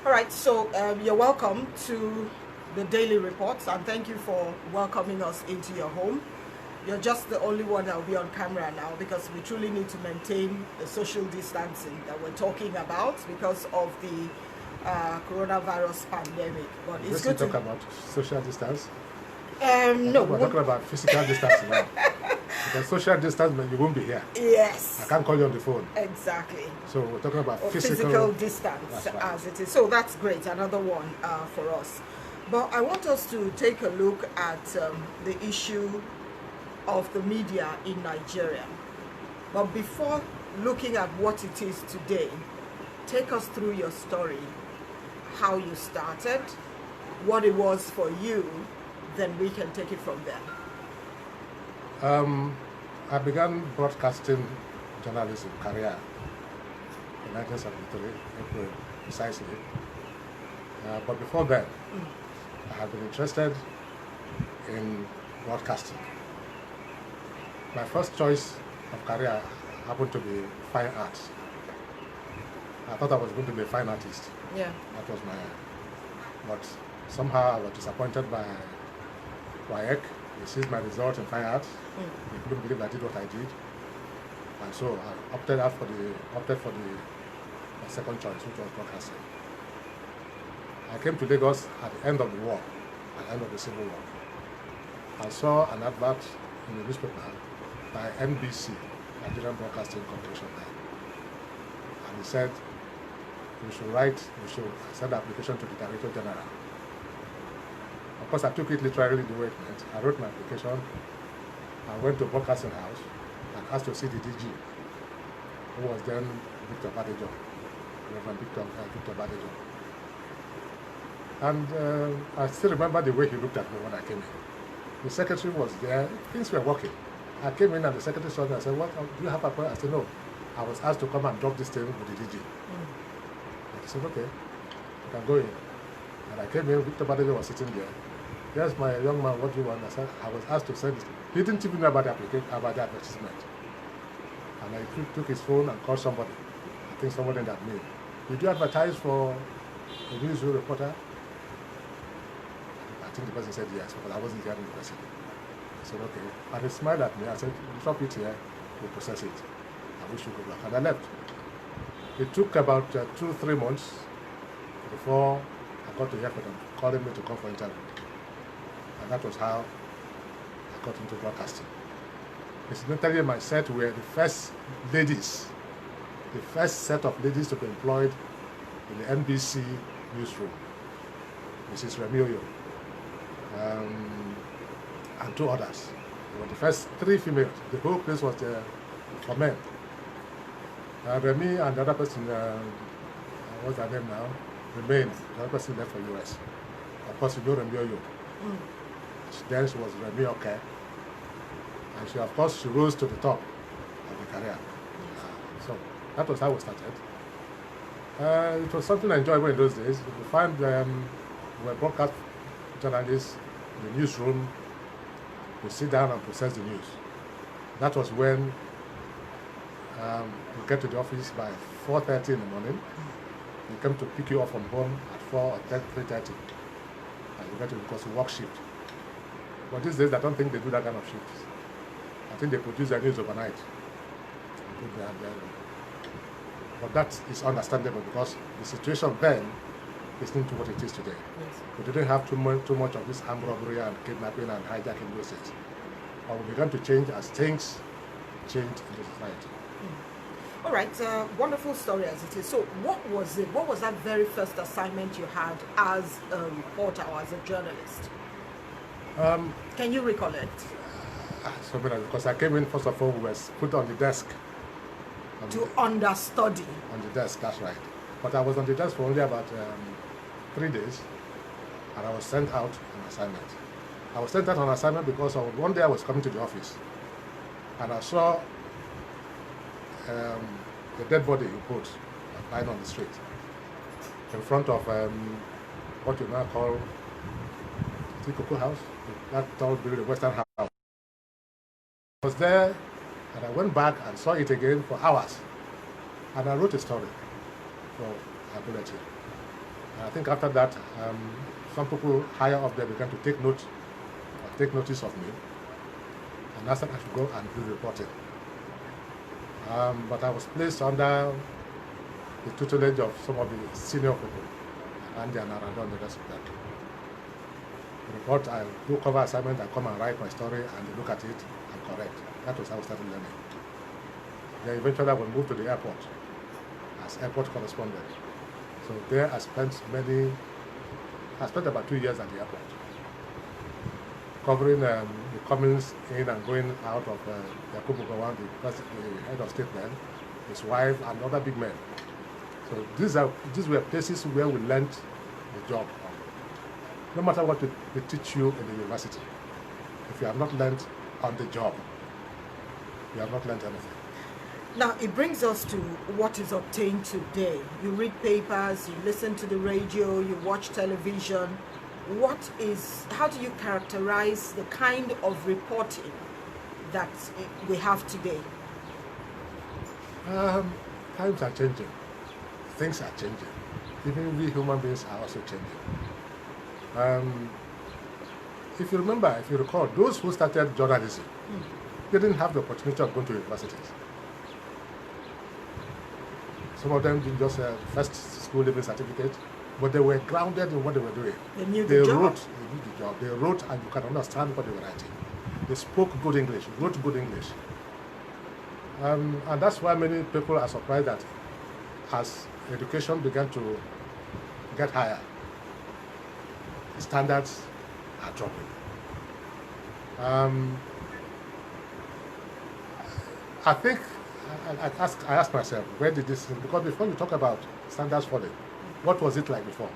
All right, so you're welcome to the Daily Reports, and thank you for welcoming us into your home. You're just the only one that will be on camera now because we truly need to maintain the social distancing that we're talking about because of the coronavirus pandemic. But it's good to talk about social distance. No, we're talking about physical distance now. Because social distance, you won't be here. Yes. I can't call you on the phone. Exactly. So we're talking about physical distance, right, as it is. So that's great. Another one for us. But I want us to take a look at the issue of the media in Nigeria. But before looking at what it is today, take us through your story, how you started, what it was for you, then we can take it from there. I began broadcasting journalism career in 1973, April precisely. But before then, I had been interested in broadcasting. My first choice of career happened to be fine arts. I thought I was going to be a fine artist. Yeah. That was but somehow I was disappointed by WAEC. They seized my result in fine arts. They couldn't believe I did what I did. And so I opted for the second choice, which was broadcasting. I came to Lagos at the end of the war, at the end of the Civil War. I saw an advert in the newspaper by NBC, Nigerian Broadcasting Corporation, and he said we should send the application to the Director General. Of course, I took it literally the way it meant. I wrote my application. I went to Broadcasting House and asked to see the DG, who was then Victor Badejo, Reverend Victor Badejo. And I still remember the way he looked at me when I came in. The secretary was there. Things were working. I came in and the secretary saw me. I said, "What do you have a problem?" I said, "No. I was asked to come and drop this thing with the DG." And he said, "Okay, you can go in." And I came in. Victor Badejo was sitting there. "Yes, my young man, what do you want?" I said, "I was asked to send it." He didn't even know about the application, about the advertisement. And I took his phone and called somebody. I think somebody in that name. "Did you advertise for a newsroom reporter?" I think the person said yes, but I wasn't hearing the person. I said, "Okay." And he smiled at me. I said, "Drop it here, we'll process it. I wish you good luck." And I left. It took about 2-3 months before I got to hear from them, calling me to come for interview. And that was how I got into broadcasting. Incidentally, my set were the first set of ladies to be employed in the NBC newsroom. Mrs. Remioyo, and 2 others. They were the first 3 females. The whole place was for men. Remy and the other person, what's her name now? Remained. The other person left for US. Of course, you know Remioyo. Then she was Remy Okay. And she, of course, she rose to the top of the career. So that was how we started. It was something enjoyable in those days. We find we were broadcast journalists in the newsroom. We sit down and process the news. That was when we get to the office by 4:30 in the morning. We come to pick you up from home at 4 or 3:30. And you get to, because we work shift. But these days, I don't think they do that kind of shifts. I think they produce their news overnight. But that is understandable because the situation then is not what it is today. Yes. We didn't have too much of this armed robbery and kidnapping and hijacking those things. But we began to change as things changed in the society. All right, wonderful story as it is. So what was it? What was that very first assignment you had as a reporter or as a journalist? Can you recollect? So, because I came in, first of all, we were put on the desk. To understudy. On the desk, that's right. But I was on the desk for only about 3 days, and I was sent out on assignment. I was sent out on assignment because one day I was coming to the office, and I saw the dead body you put lying on the street in front of what you now call the Cocoa House, that tall building, the Western House. I was there, and I went back and saw it again for hours, and I wrote a story for a bulletin. And I think after that, some people higher up there began to take notice of me, and asked that I should go and do reporting. But I was placed under the tutelage of some of the senior people, Andy and Arado and the rest of that. The report, I do cover assignment, I come and write my story, and they look at it and correct. That was how I started learning. Then eventually I was moved to the airport as airport correspondent. So there I spent about 2 years at the airport, covering the comings in and going out of Yakubu Gowon, the head of state then, his wife, and other big men. So these were places where we learned the job. No matter what they teach you in the university, if you have not learned on the job, you have not learned anything. Now, it brings us to what is obtained today. You read papers, you listen to the radio, you watch television. How do you characterize the kind of reporting that we have today? Times are changing. Things are changing. Even we human beings are also changing. If you recall, those who started journalism didn't have the opportunity of going to universities. Some of them did just first school leaving certificate, but they were grounded in what they were doing. They knew the job. They wrote, and you can understand what they were writing. They spoke good English, wrote good English. And that's why many people are surprised that as education began to get higher, the standards are dropping. I think I asked myself, where did this, because before you talk about standards falling, what was it like before?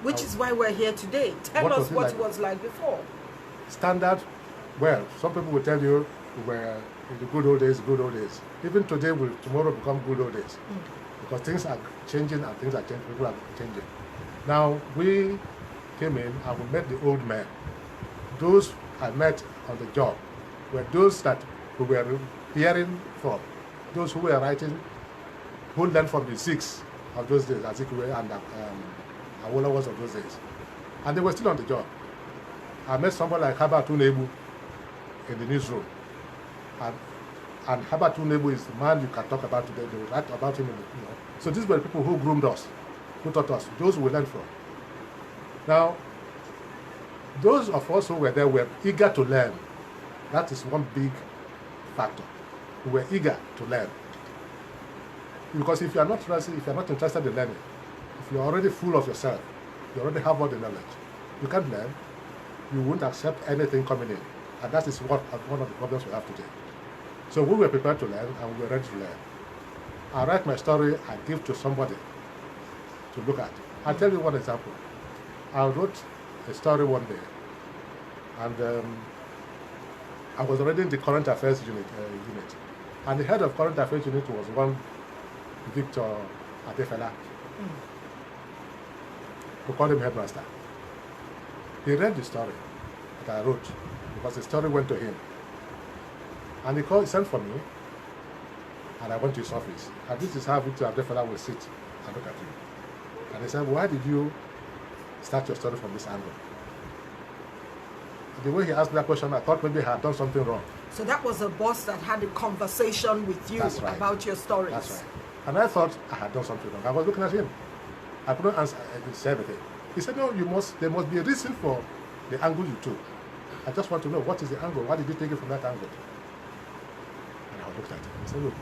Which is why we're here today. Tell us what it was like before. Standard, well, some people will tell you we were in the good old days. Even today will tomorrow become good old days. Because things are changing and things are changing, people are changing. Now, we came in and we met the old men. Those I met on the job were those that we were hearing from, those who were writing, who learned from the Sikhs of those days, Azikiwe and Awolowo's of those days. And they were still on the job. I met somebody like Habatu Nebu in the newsroom. And Habatu Nebu is the man you can talk about today. They will write about him. So these were the people who groomed us, who taught us, those we learned from. Now, those of us who were there were eager to learn. That is one big factor. We were eager to learn. Because if you are not interested in learning, if you're already full of yourself, you already have all the knowledge, you can't learn, you won't accept anything coming in. And that is one of the problems we have today. So we were prepared to learn and we were ready to learn. I write my story, I give to somebody to look at. I'll tell you one example. I wrote a story one day, and I was already in the current affairs unit. And the head of current affairs unit was one Victor Adefela. We called him headmaster. He read the story that I wrote because the story went to him. And he sent for me, and I went to his office. And this is how Victor Adefela will sit and look at you. And he said, why did you start your story from this angle? The way he asked that question, I thought maybe I had done something wrong. So that was a boss that had a conversation with you about your stories. That's right. And I thought I had done something wrong. I was looking at him. I couldn't answer, say everything. He said, no, there must be a reason for the angle you took. I just want to know, what is the angle? Why did you take it from that angle? And I looked at him. He said, look,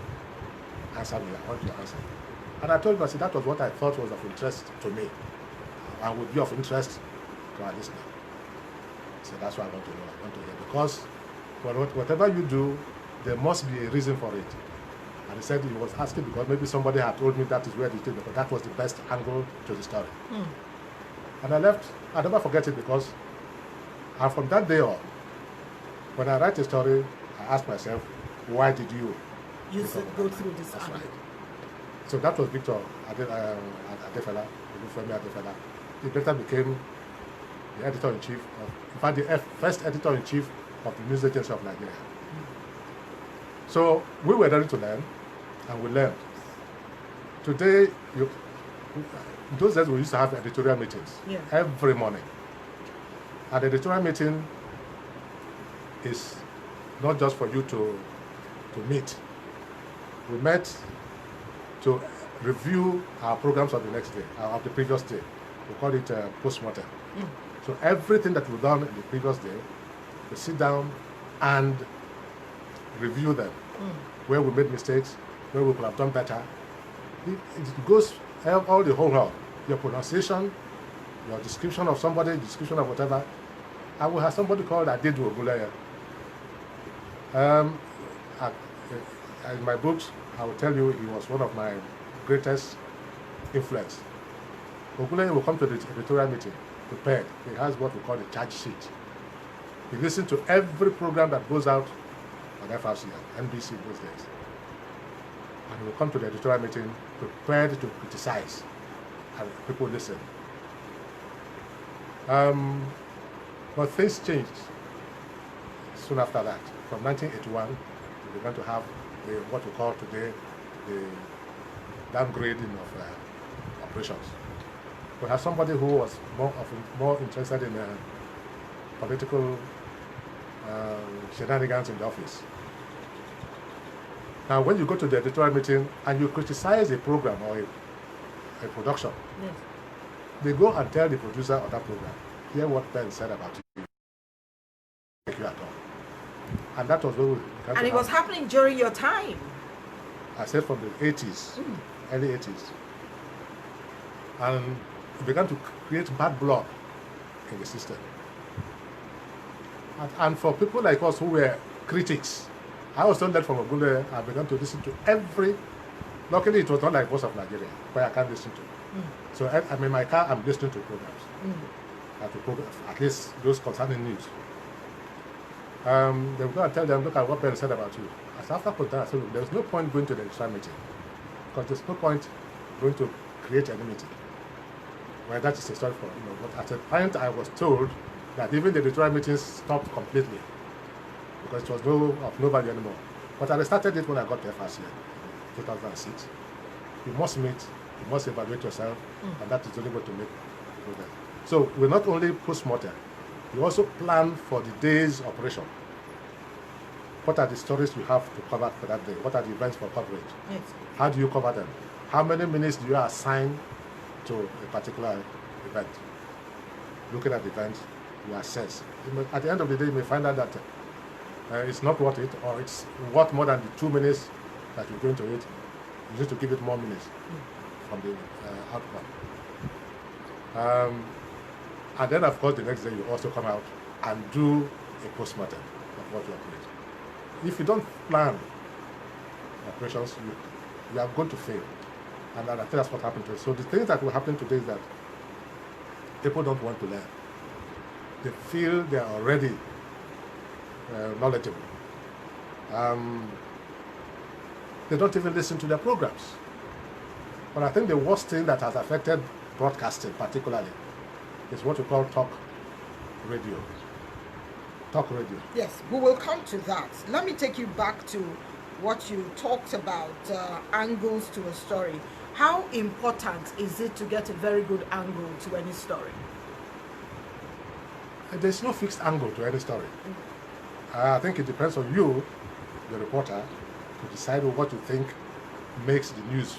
answer me. I want you to answer. And I told him, I said, that was what I thought was of interest to me and would be of interest to our listener. So that's why I want to know. I want to hear. Because whatever you do, there must be a reason for it. And he said he was asking because maybe somebody had told me that is where it is, because that was the best angle to the story. And I left. I'll never forget it because from that day on, when I write a story, I ask myself, why did you go through this angle? Right. So that was Victor Adefela, Femi Adefela. He later became the editor-in-chief, in fact, the first editor-in-chief of the News Agency of Nigeria. So we were ready to learn, and we learned. Today, in those days we used to have editorial meetings every morning. And the editorial meeting is not just for you to meet. We met to review our programs of the next day, of the previous day. We call it post-mortem. So everything that we've done in the previous day, we sit down and review them. Where we made mistakes, where we could have done better. It goes all the whole round. Your pronunciation, your description of somebody, description of whatever. I will have somebody called Candid. In my books, I will tell you he was one of my greatest influence. Oguleye will come to the editorial meeting prepared. He has what we call a charge sheet. He listens to every program that goes out on FRCN, NBC those days. And he will come to the editorial meeting prepared to criticize. And people listen. But things changed soon after that. From 1981, we began to have what we call today the downgrading of operations. We have somebody who was more interested in political shenanigans in the office. Now, when you go to the editorial meeting and you criticize a program or a production, they go and tell the producer of that program, hear what Ben said about you, take you at all. And that was where we began. And it was happening during your time. I said from the 80s, early 80s. And it began to create bad blood in the system. And for people like us who were critics, I was told that from Oguleye, I began to listen to every. Luckily, it was not like most of Nigeria, where I can't listen to. So I'm in my car, I'm listening to programs. At least those concerning news. They will go and tell them, look at what Ben said about you. As after that, I said, look, there's no point going to the editorial meeting, because there's no point going to create enmity. Well, that is a story for, but at a point I was told that even the editorial meetings stopped completely, because it was of no value anymore. But I started it when I got to FRCN in 2006. You must meet, you must evaluate yourself, and that is the only way to make progress. So we not only post-mortem, we also plan for the day's operation. What are the stories you have to cover for that day? What are the events for coverage? Yes. How do you cover them? How many minutes do you assign to a particular event? Looking at the event, you assess. At the end of the day, you may find out that it's not worth it, or it's worth more than the 2 minutes that you're going to it. You need to give it more minutes from the outcome. And then, of course, the next day you also come out and do a post-mortem of what you operate. If you don't plan operations, you are going to fail. And I think that's what happened to us. So the things that will happen today is that people don't want to learn. They feel they are already knowledgeable. They don't even listen to their programs. But I think the worst thing that has affected broadcasting particularly is what we call talk radio. Talk radio. Yes, we will come to that. Let me take you back to what you talked about, angles to a story. How important is it to get a very good angle to any story? There's no fixed angle to any story. I think it depends on you, the reporter, to decide what you think makes the news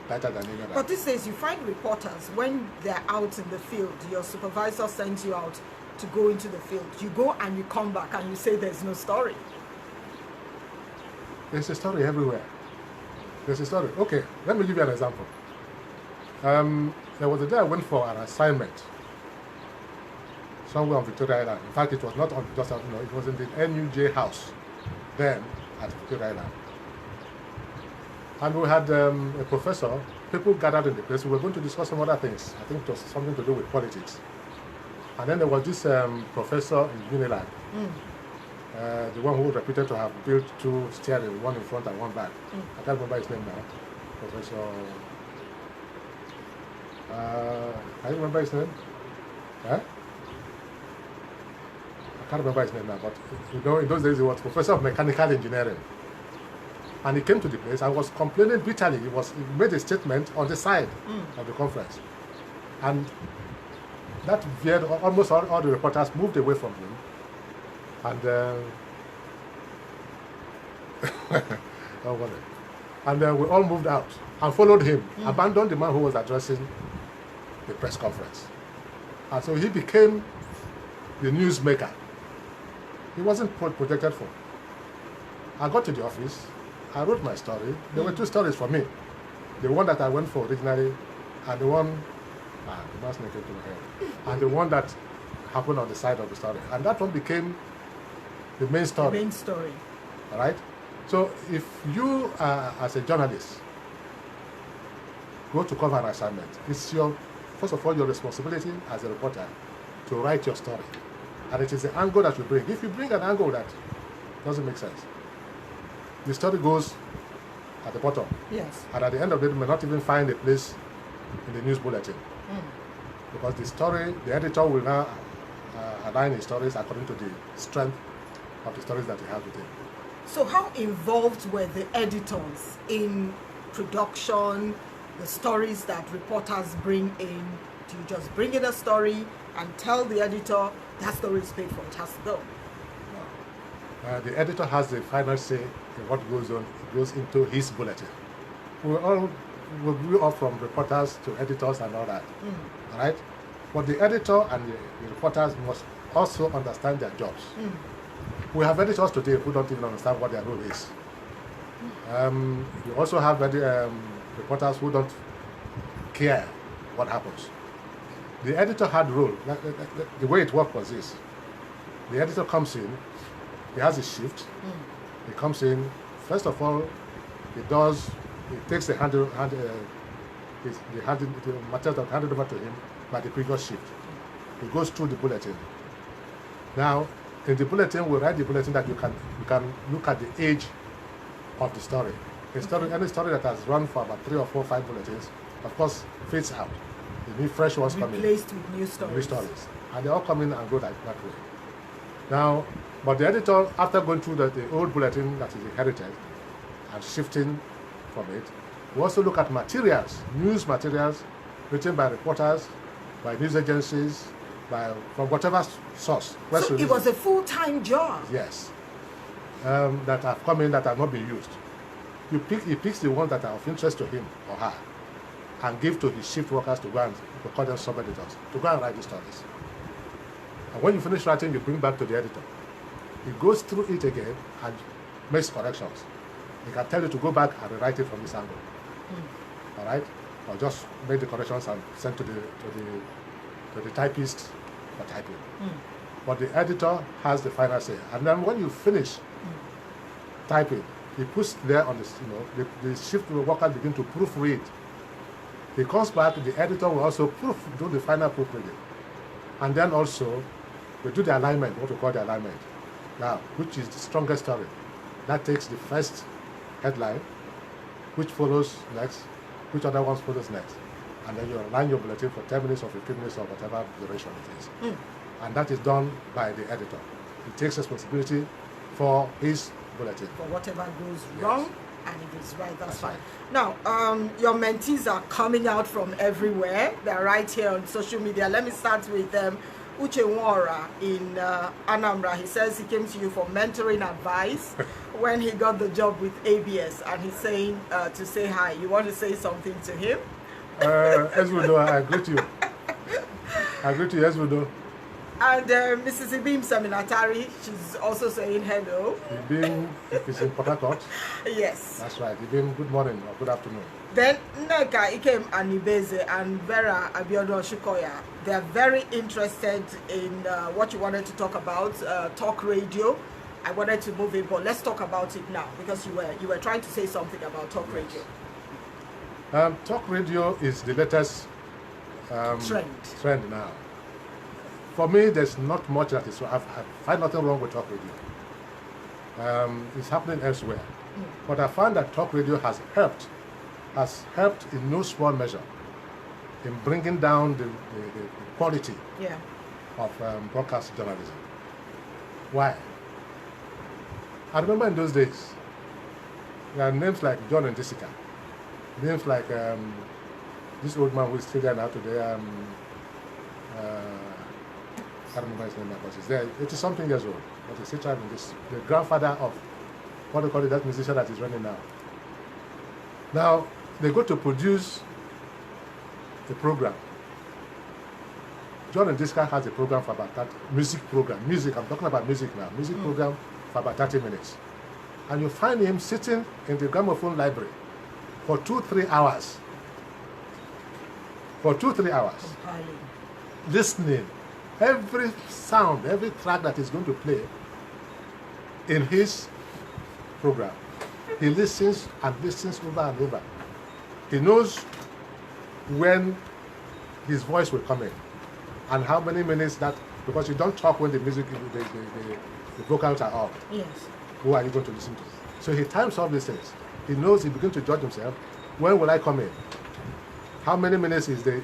better than any other. But these days you find reporters, when they're out in the field, your supervisor sends you out to go into the field. You go and you come back and you say there's no story. There's a story everywhere. There's a story. Okay, let me give you an example. There was a day I went for an assignment somewhere on Victoria Island. In fact, it was not on just it was in the NUJ house then at Victoria Island. And we had a professor, people gathered in the place. We were going to discuss some other things. I think it was something to do with politics. And then there was this professor in Unilag, the one who was reputed to have built 2 steering, one in front and one back. I can't remember his name now. Professor. Can you remember his name? Huh? I can't remember his name now, but in those days he was professor of mechanical engineering. And he came to the place and was complaining bitterly. He made a statement on the side of the conference. And that veered, almost all the reporters moved away from him. And we all moved out and followed him, abandoned the man who was addressing the press conference. And so he became the newsmaker. He wasn't projected for. I got to the office, I wrote my story. There were two stories for me. The one that I went for originally, and the one, and the one that happened on the side of the story. And that one became the main story. The main story. All right? So if you, as a journalist, go to cover an assignment, it's first of all, your responsibility as a reporter to write your story. And it is the angle that you bring. If you bring an angle that doesn't make sense, the story goes at the bottom. Yes. And at the end of it, you may not even find a place in the news bulletin. Because the editor will now align his stories according to the strength of the stories that he has with him. So how involved were the editors in production, the stories that reporters bring in? Do you just bring in a story and tell the editor that story is paid for, it has to go? No. The editor has the final say in what goes on. It goes into his bulletin. We grew up from reporters to editors and all that. All right? But the editor and the reporters must also understand their jobs. We have editors today who don't even understand what their role is. You also have reporters who don't care what happens. The editor had a role. The way it worked was this. The editor comes in, he has a shift. He comes in, first of all, he takes the material that handed over to him by the previous shift. He goes through the bulletin. Now, in the bulletin, we write the bulletin that you can look at the age of the story. Any story that has run for about 3 or 4 or 5 bulletins, of course, fades out. The new fresh ones come in. Replaced with new stories. New stories. And they all come in and go that way. Now, but the editor, after going through the old bulletin that is inherited and shifting from it, we also look at materials, news materials written by reporters, by news agencies, from whatever source. So it was a full-time job? Yes. That have come in that have not been used. He picks the ones that are of interest to him or her and give to his shift workers to go and call them sub-editors, to go and write the stories. And when you finish writing, you bring back to the editor. He goes through it again and makes corrections. He can tell you to go back and rewrite it from this angle. All right? Or just make the corrections and send to the typist for typing. But the editor has the final say. And then when you finish typing, he puts there on this, the shift workers begin to proofread. He comes back, the editor will also do the final proofreading. And then also, we do the alignment, what we call the alignment. Now, which is the strongest story? That takes the first headline, which follows next, which other ones follows next. And then you align your bulletin for 10 minutes or 15 minutes or whatever duration it is. And that is done by the editor. He takes responsibility for his bulletin. For whatever goes wrong, and if it's right, that's fine. Now, your mentees are coming out from everywhere. They're right here on social media. Let me start with Uche Nwora in Anambra. He says he came to you for mentoring advice when he got the job with ABS, and he's saying to say hi. You want to say something to him? Eswudo, I greet you. I greet you, Eswudo. And Mrs. Ibim Saminatari, she's also saying hello. Ibim is in Port Harcourt? Yes. That's right. Ibim, good morning or good afternoon. Then Nneka Ikem Anibeze and Vera Abiodun Shukoya, they're very interested in what you wanted to talk about, talk radio. I wanted to move it, but let's talk about it now, because you were trying to say something about talk radio. Talk radio is the latest trend now. For me, there's not much that is. I find nothing wrong with talk radio. It's happening elsewhere, but I find that talk radio has helped in no small measure in bringing down the quality of broadcast journalism. Why? I remember in those days, There are names like John and Jessica. Names like this old man who is still there now today. I can't remember his name now, but he's there. 80-something years old. But he's still trying this. The grandfather of what they call it, that musician that is running now. Now they go to produce a program. John and Jessica has a program for about that music program. Music, I'm talking about music now. Music program for about 30 minutes. And you find him sitting in the gramophone library for 2-3 hours. For 2-3 hours. Compiling. Listening. Every sound, every track that he's going to play in his program. He listens and listens over and over. He knows when his voice will come in and how many minutes that, because you don't talk when the music, the vocals are off. Yes. Who are you going to listen to? So he times all these things. He knows, he begins to judge himself. When will I come in? How many minutes is the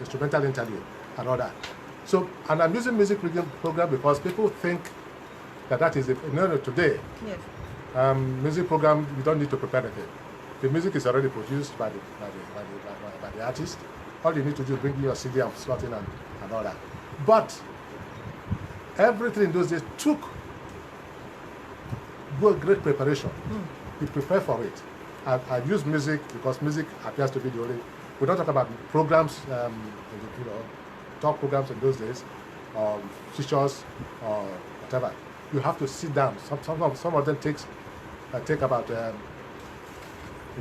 instrumental interlude and all that? So, and I'm using music program because people think that is today. Yes. Music program, you don't need to prepare anything. The music is already produced by the artist. All you need to do is bring your CD and slot in and all that. But everything in those days took great preparation. You prepare for it. I use music because music appears to be the only. We don't talk about programs, talk programs in those days, or features, or whatever. You have to sit down. Some of them take about a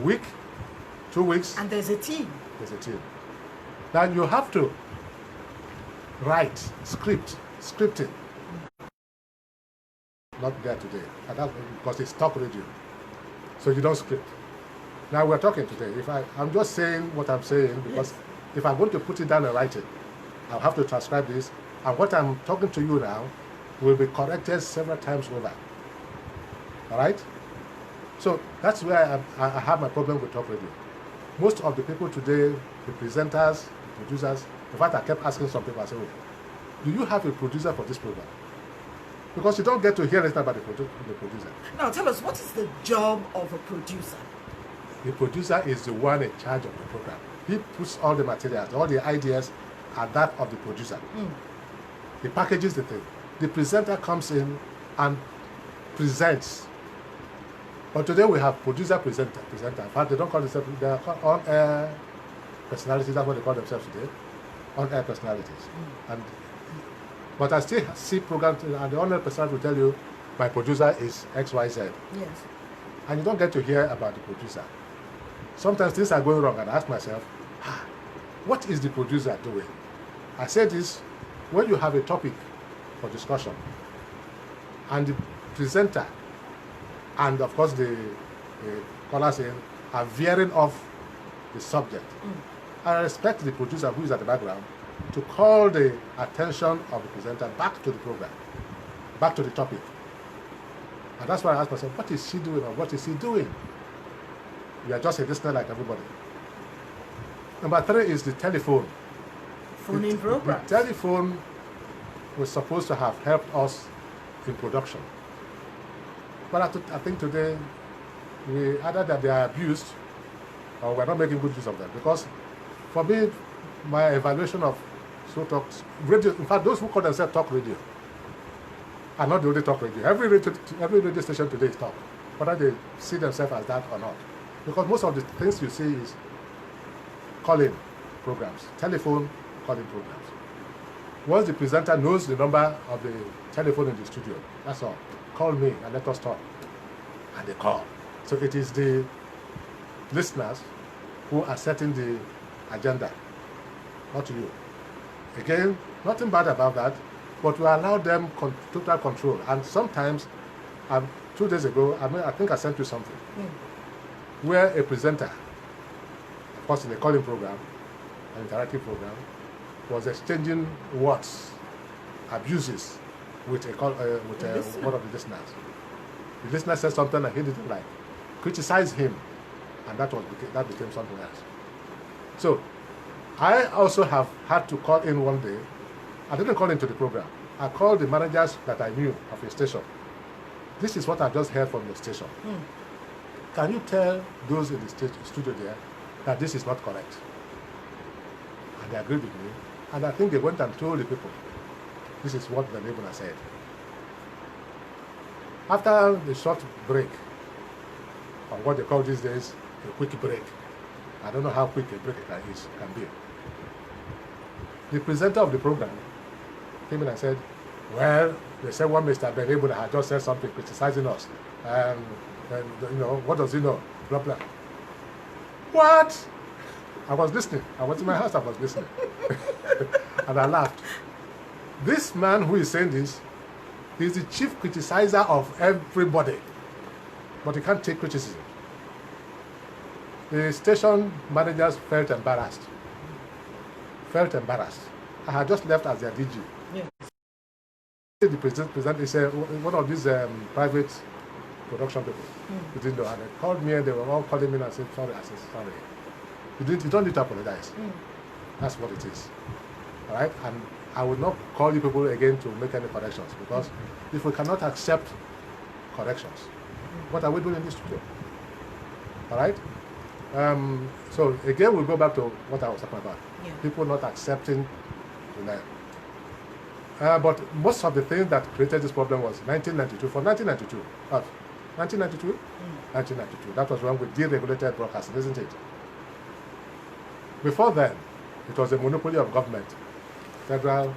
week, 2 weeks. And there's a team. There's a team. Now you have to write, scripting. Not there today, and that's because it's talk radio. So you don't script. Now we're talking today. I'm just saying what I'm saying because if I'm going to put it down and write it, I'll have to transcribe this, and what I'm talking to you now will be corrected several times over. All right? So that's where I have my problem with talk radio. Most of the people today, the presenters, the producers, in fact, I kept asking some people, I said, do you have a producer for this program? Because you don't get to hear anything about the producer. Now tell us, what is the job of a producer? The producer is the one in charge of the program. He puts all the materials, all the ideas are that of the producer. He packages the thing. The presenter comes in and presents. But today we have producer, presenter. In fact, they don't call themselves, they are called on-air personalities. That's what they call themselves today. On-air personalities. But I still see programs, and the on-air personality will tell you, my producer is XYZ. Yes. And you don't get to hear about the producer. Sometimes things are going wrong, and I ask myself, what is the producer doing? I say this, when you have a topic for discussion, and the presenter, and of course the callers in, are veering off the subject, I expect the producer who is at the background to call the attention of the presenter back to the program, back to the topic. And that's why I ask myself, what is she doing or what is he doing? We are just a listener like everybody. Number 3 is the telephone. Phone-in program. The telephone was supposed to have helped us in production. But I think today, either that they are abused or we're not making good use of them. Because for me, my evaluation of talks, radio, in fact, those who call themselves talk radio are not the only talk radio. Every radio station today is talk, whether they see themselves as that or not. Because most of the things you see is call-in programs, telephone call-in programs. Once the presenter knows the number of the telephone in the studio, that's all. Call me and let us talk. And they call. So it is the listeners who are setting the agenda, not you. Again, nothing bad about that, but we allow them total control. And sometimes, 2 days ago, I think I sent you something, where a presenter, of course in a calling program, an interactive program, was exchanging words, abuses, with one of the listeners. The listener said something and he didn't like. Criticized him, and that became something else. So, I also have had to call in one day. I didn't call into the program. I called the managers that I knew of a station this is what I just heard from the station. Can you tell those in the studio there that this is not correct? And they agreed with me. And I think they went and told the people, this is what Ben Egbuna said. After the short break, or what they call these days, a quick break, I don't know how quick a break can be. The presenter of the program came in and said, well, they said one Mr. Ben Egbuna had just said something criticizing us. And you know, what does he know? Blah, blah. What? I was listening. I was in my house, I was listening. And I laughed. This man who is saying this, he's the chief criticizer of everybody. But he can't take criticism. The station managers felt embarrassed. I had just left as their DG. Yeah. The president is one of these private production people. You didn't know, and they called me and they were all calling me and I said, sorry. I said, sorry. You don't need to apologize. That's what it is. All right? And I will not call you people again to make any corrections, because if we cannot accept corrections, what are we doing in this studio? All right? So again, we'll go back to what I was talking about. Yeah. People not accepting to learn. But most of the things that created this problem was 1992. For 1992, 1992? 1992. That was when we deregulated broadcasting, isn't it? Before then, it was a monopoly of government, federal,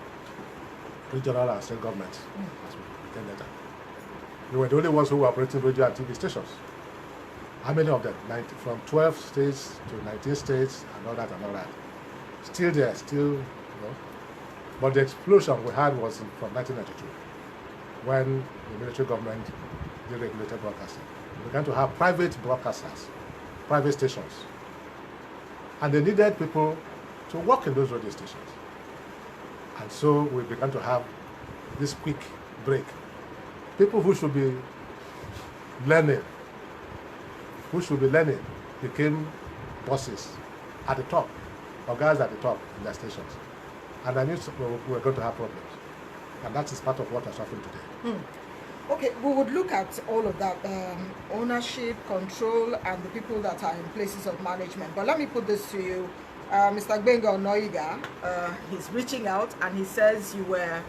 regional, and state governments, as we became later. We were the only ones who were operating radio and TV stations. How many of them? From 12 states to 19 states, and all that. Still there, still, you know. But the explosion we had was from 1992, when the military government deregulated broadcasting. We began to have private broadcasters, private stations. And they needed people to work in those radio stations. And so we began to have this quick break. People who should be learning, became bosses at the top, or guys at the top in their stations. And I knew we were going to have problems. And that is part of what is happening today. Okay, we would look at all of that, ownership, control, and the people that are in places of management. But let me put this to you. Mr. Egbuna, he's reaching out and he says you were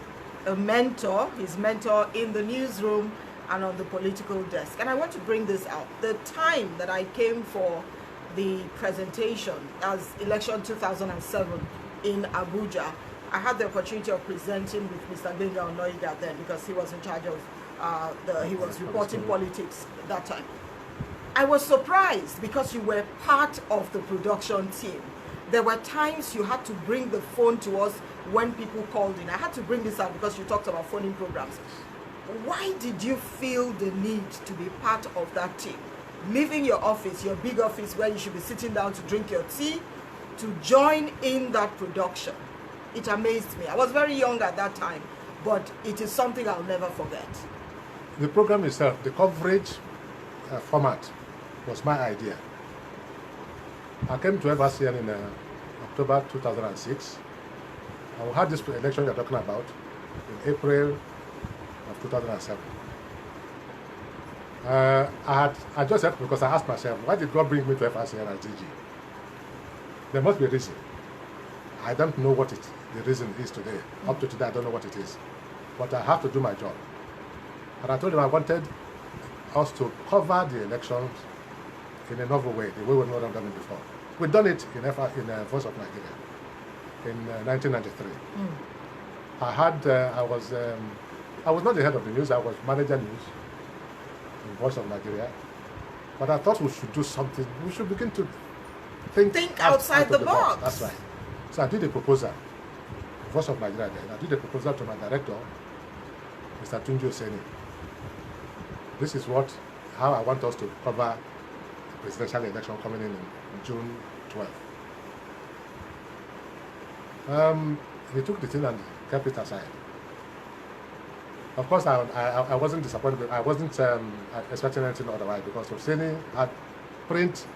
a mentor, his mentor in the newsroom and on the political desk. And I want to bring this out. The time that I came for the presentation as election 2007 in Abuja, I had the opportunity of presenting with Mr. Egbuna then, because he was in charge of he was reporting politics at that time. I was surprised because you were part of the production team. There were times you had to bring the phone to us when people called in. I had to bring this out because you talked about phoning programs. Why did you feel the need to be part of that team? Leaving your office, your big office where you should be sitting down to drink your tea, to join in that production. It amazed me. I was very young at that time, but it is something I'll never forget. The program itself, the coverage format was my idea. I came to FRCN in October 2006. I had this election you're talking about in April of 2007. I just left because I asked myself, why did God bring me to FRCN as DG? There must be a reason. I don't know what the reason is today. Up to today, I don't know what it is. But I have to do my job. And I told him I wanted us to cover the elections in a novel way, the way we've not done it before. We've done it in Voice of Nigeria in 1993. I was not the head of the news, I was manager news in Voice of Nigeria. But I thought we should do something. We should begin to think outside the box. That's right. So I did a proposal, Voice of Nigeria then. I did a proposal to my director, Mr. Tunji Oseni. This is how I want us to cover the presidential election coming in June 12th. He took the thing and kept it aside. Of course, I wasn't disappointed. I wasn't expecting anything otherwise, because Oseni had print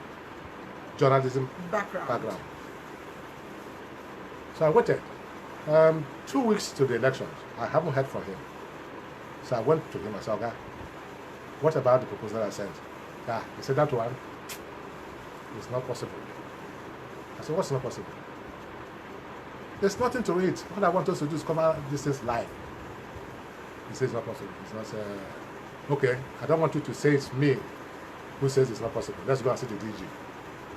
journalism background. So I waited. 2 weeks to the elections, I haven't heard from him. So I went to him and said, okay, what about the proposal I sent? Yeah, he said that one is not possible. I said, what's not possible? There's nothing to it. What I want us to do is cover this things live. He says it's not possible. It's not, okay, I don't want you to say it's me who says it's not possible. Let's go and see the DG.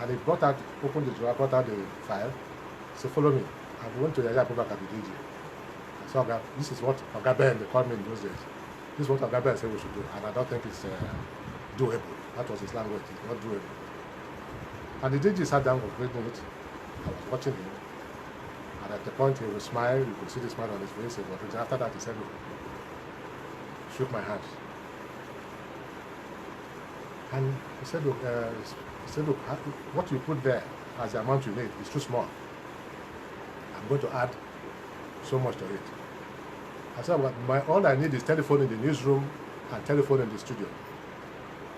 And he brought out, opened the drawer, brought out the file. He said, follow me. And we went to the area, back at the DG. I said, okay, this is what Oga Ben, they called me in those days. This is what Oga Ben said we should do. And I don't think it's doable. That was his language. It's not doable. And the DG sat down, was reading it. I was watching him. And at the point he would smile, you could see the smile on his face. And after that, he said, shook my hand. And he said, look, what you put there as the amount you need is too small. I'm going to add so much to it. I said, well, all I need is telephone in the newsroom and telephone in the studio.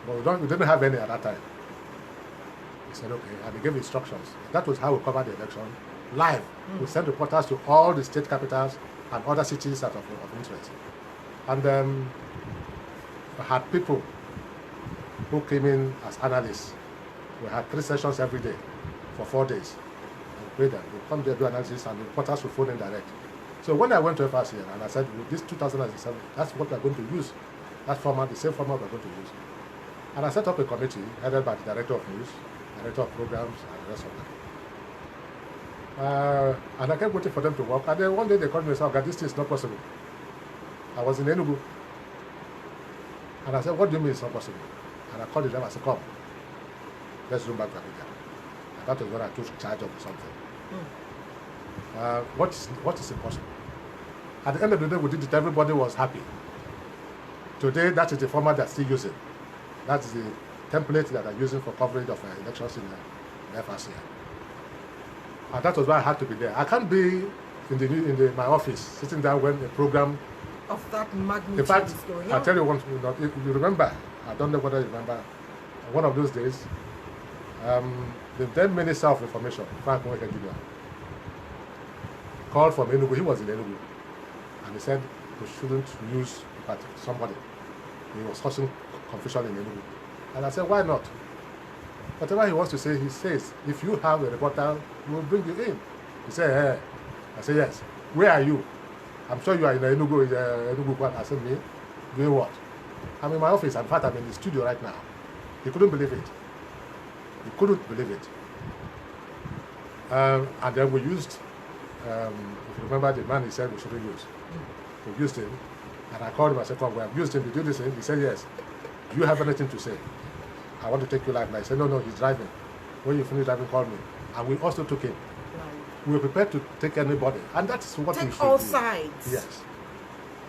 But we didn't have any at that time. He said, okay, and he gave instructions. That was how we covered the election live. We sent reporters to all the state capitals and other cities that of interest. And we had people who came in as analysts. We had 3 sessions every day for 4 days. And we paid them. They come there, do analysis, and the reporters would phone in direct. So when I went to FRCN and I said, with this 2007, that's what we're going to use. That format, the same format we're going to use. And I set up a committee headed by the director of news, director of programs, and the rest of them. And I kept waiting for them to work. And then one day they called me and said, okay, this is not possible. I was in Enugu. And I said, what do you mean it's not possible? And I called them, I said, come, let's zoom back to Abuja. And that was when I took charge of something. What is impossible? At the end of the day, we did it, everybody was happy. Today, that is the format they're still using. That's the template that I'm using for coverage of elections in the FRCN. And that was why I had to be there. I can't be in my office, sitting down when a program of that magnitude in fact, is going on. I'll tell you one, if you remember, I don't know whether you remember, one of those days, the then Minister of Information, Frank Ben Egbuna, called from Enugu. He was in Enugu. And he said we shouldn't use somebody. He was causing confusion in Enugu. And I said, why not? Whatever he wants to say, he says, if you have a reporter, we'll bring you in. He said, hey. I said, yes. Where are you? I'm sure you are in Enugu. I said, me? Doing what? I'm in my office. In fact, I'm in the studio right now. He couldn't believe it. He couldn't believe it. And then we used, if you remember the man he said we shouldn't use. We used him. And I called him, I said, come, we have used him to do this thing. He said, yes. Do you have anything to say? I want to take you live. And I said, no, he's driving. When you finish driving, call me. And we also took him. We were prepared to take anybody. And that's what we should do. Take all sides. Yes.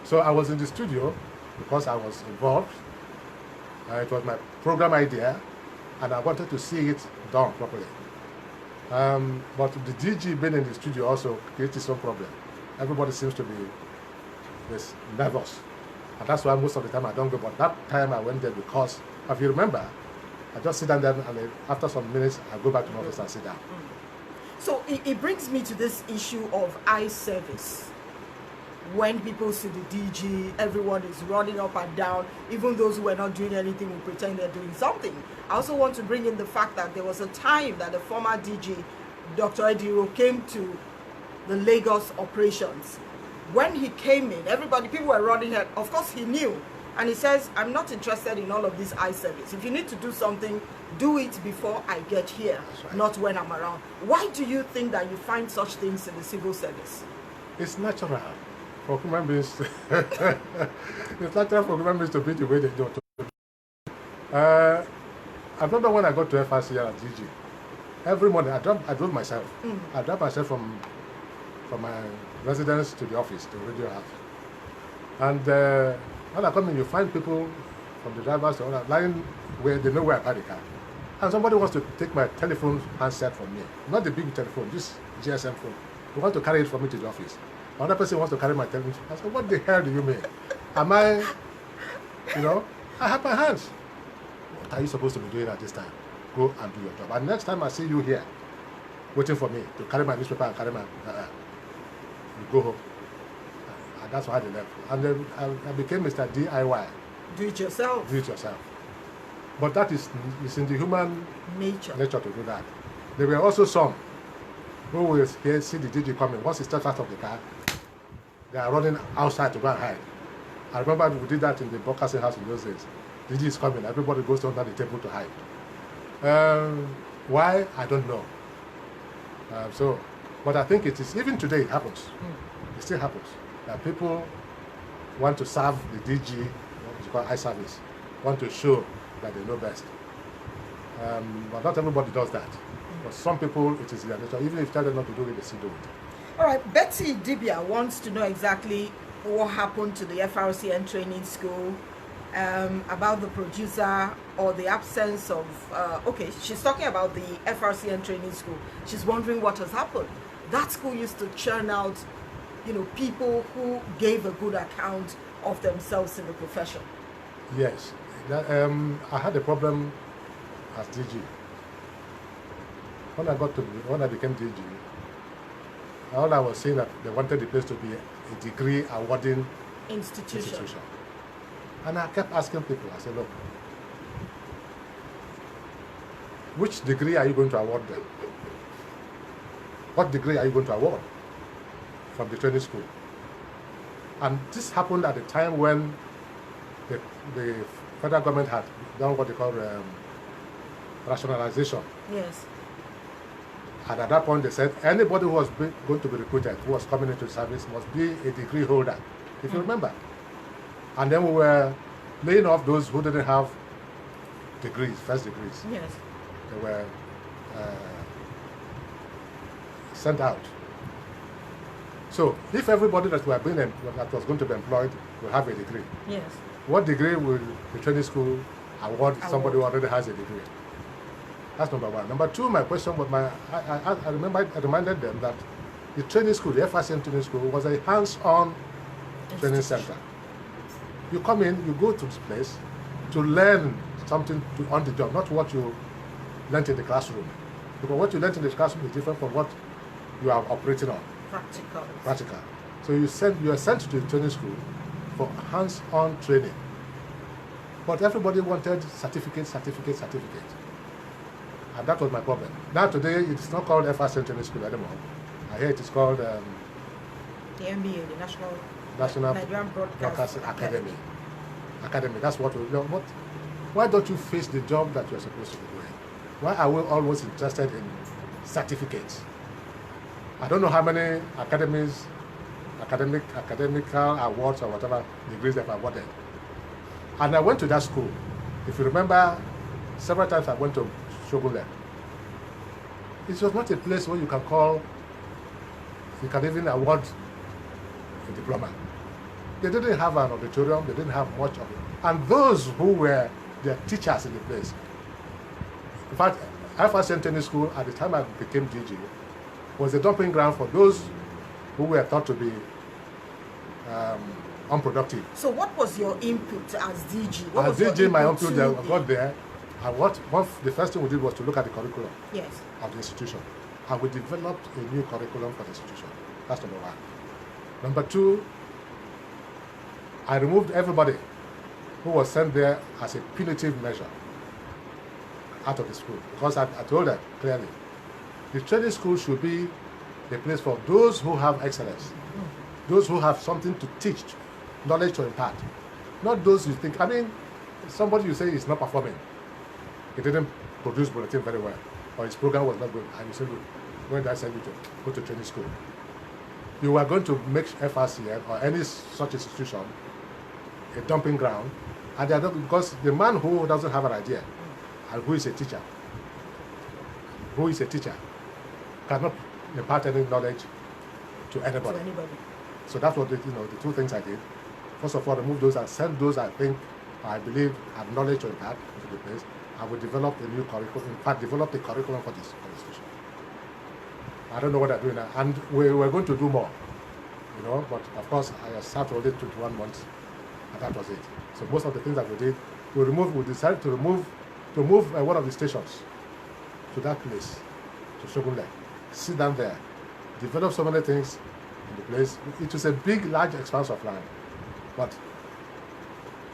So I was in the studio because I was involved. It was my program idea. And I wanted to see it done properly. But the DG being in the studio also created some problem. Everybody seems to be nervous. And that's why most of the time I don't go. But that time I went there because, if you remember, I just sit down there and after some minutes I go back to my office and sit down. So it brings me to this issue of eye service. When people see the DG, everyone is running up and down. Even those who are not doing anything will pretend they're doing something. I also want to bring in the fact that there was a time that the former DG, Dr. Ediro, came to the Lagos operations. When he came in, people were running here. Of course, he knew. And he says, I'm not interested in all of this eye service. If you need to do something, do it before I get here, right, not when I'm around. Why do you think that you find such things in the civil service? It's natural for human beings. It's natural for human beings to be the way they do. I remember when I got to FRCN at DG, every morning I drove myself. I drove myself from my residence to the office, to radio house. And when I come in, you find people from the drivers to other lying where they know where I park the car. And somebody wants to take my telephone handset from me. Not the big telephone, this GSM phone. They want to carry it from me to the office. Another person wants to carry my telephone. I said, what the hell do you mean? Am I, I have my hands. What are you supposed to be doing at this time? Go and do your job. And next time I see you here, waiting for me to carry my newspaper and carry my, you go home. And that's why they left. And then I became Mr. DIY. Do it yourself. Do it yourself. But that is in the human Nature. to do that. There were also some who will see the DG coming. Once he steps out of the car, they are running outside to go and hide. I remember we did that in the broadcasting house in those days. DG is coming, everybody goes under the table to hide. Why? I don't know. But I think it is, even today it happens. It still happens. That people want to serve the DG, what is called eye service, want to show that they know best. But not everybody does that. But some people, it is their nature. Even if you tell them not to do it, they still do it. All right, Betty Dibia wants to know exactly what happened to the FRCN training school, about the producer or the absence of, okay, she's talking about the FRCN training school. She's wondering what has happened. That school used to churn out, people who gave a good account of themselves in the profession. Yes. I had a problem as DG. When I became DG, all I was saying that they wanted the place to be a degree awarding institution. And I kept asking people, I said, look, which degree are you going to award them? What degree are you going to award from the training school? And this happened at the time when the federal government had done what they call rationalization. Yes. And at that point, they said anybody who was going to be recruited, who was coming into the service, must be a degree holder, if you remember. And then we were laying off those who didn't have degrees, first degrees. Yes. They were sent out. So if everybody that was going to be employed will have a degree, yes, what degree will the training school award somebody who already has a degree? That's number one. Number two, my question was, I reminded them that the training school, the FRCN training school, was a hands-on training center. You come in, you go to this place to learn something on the job, not what you learned in the classroom. Because what you learned in the classroom is different from what you are operating on. Practical. So you are sent to the training school for hands-on training. But everybody wanted certificate. And that was my problem. Now today, it's not called FRCN training school anymore. I hear it is called the NBA, the National Nigerian Broadcasting Academy. That's what we know. Why don't you face the job that you're supposed to be doing? Why are we always interested in certificates? I don't know how many academical awards or whatever degrees they've awarded. And I went to that school. If you remember, several times I went to Shogunle. It was not a place where you can even award a diploma. They didn't have an auditorium, they didn't have much of it. And those who were the teachers in the place. In fact, FRCN Training School, at the time I became DG, was a dumping ground for those who were thought to be unproductive. So what was your input as DG? As DG, my input, I got there, and the first thing we did was to look at the curriculum of the institution. And we developed a new curriculum for the institution. That's number one. Number two, I removed everybody who was sent there as a punitive measure out of the school. Because I told them clearly, the training school should be a place for those who have excellence, those who have something to teach, knowledge to impart. Not those you think, somebody you say is not performing. He didn't produce bulletin very well, or his program was not good, and you say, when did I send you to go to training school? You are going to make FRCN or any such institution a dumping ground, and they are not, because the man who doesn't have an idea and who is a teacher cannot impart any knowledge to anybody. So that's what the two things I did. First of all, remove those and send those I believe have knowledge to impart to the place. I will develop a new curriculum. In fact, develop the curriculum for this institution. I don't know what they're doing now, and we're going to do more. But of course, I started only 21 months, and that was it. So most of the things that we did, we decided to move one of the stations to that place, to Shogunle. Sit down there, develop so many things in the place. It was a large expanse of land, but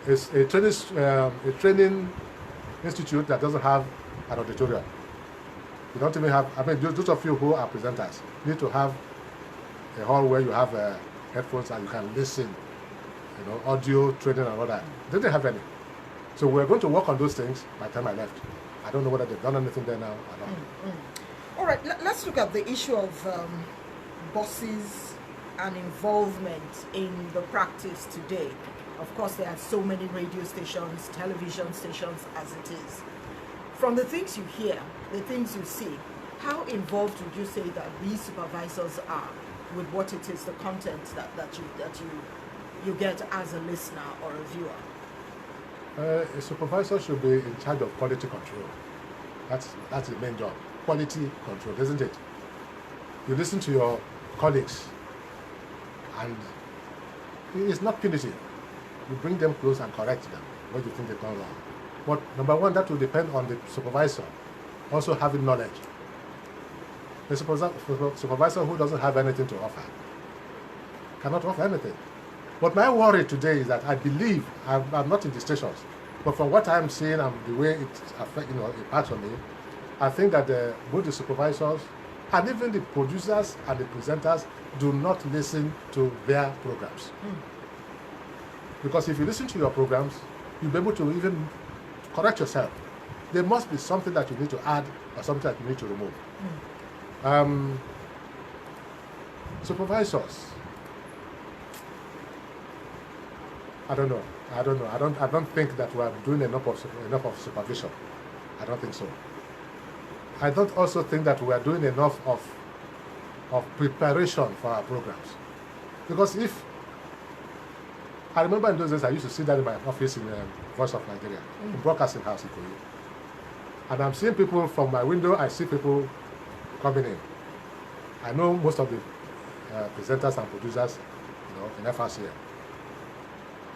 It's a training institute that doesn't have an auditorium. You don't even have, I mean, those of you who are presenters need to have a hall where you have headphones and you can listen, you know, audio training and all that. They didn't have any. So we're going to work on those things by the time I left. I don't know whether they've done anything there now or not. All right, let's look at the issue of bosses and involvement in the practice today. Of course, there are so many radio stations, television stations as it is. From the things you hear, the things you see, how involved would you say that these supervisors are with what it is, the content that you get as a listener or a viewer? A supervisor should be in charge of quality control. That's the main job. Quality control, isn't it? You listen to your colleagues, and it's not punitive. You bring them close and correct them what you think they've done wrong. But number one, that will depend on the supervisor also having knowledge. The supervisor who doesn't have anything to offer cannot offer anything. But my worry today is that I believe, I'm not in the stations, but from what I'm seeing and the way it affects, you know, it impacts on me, I think that both the supervisors and even the producers and the presenters do not listen to their programs. Because if you listen to your programs, you'll be able to even correct yourself. There must be something that you need to add or something that you need to remove. Supervisors, I don't know. I don't think that we are doing enough of supervision. I don't think so. I don't also think that we are doing enough of preparation for our programs. Because if I remember in those days I used to sit down in my office in Voice of Nigeria, in Broadcasting House in Korea. And I'm seeing people from my window, I see people coming in. I know most of the presenters and producers, you know, in FRCN.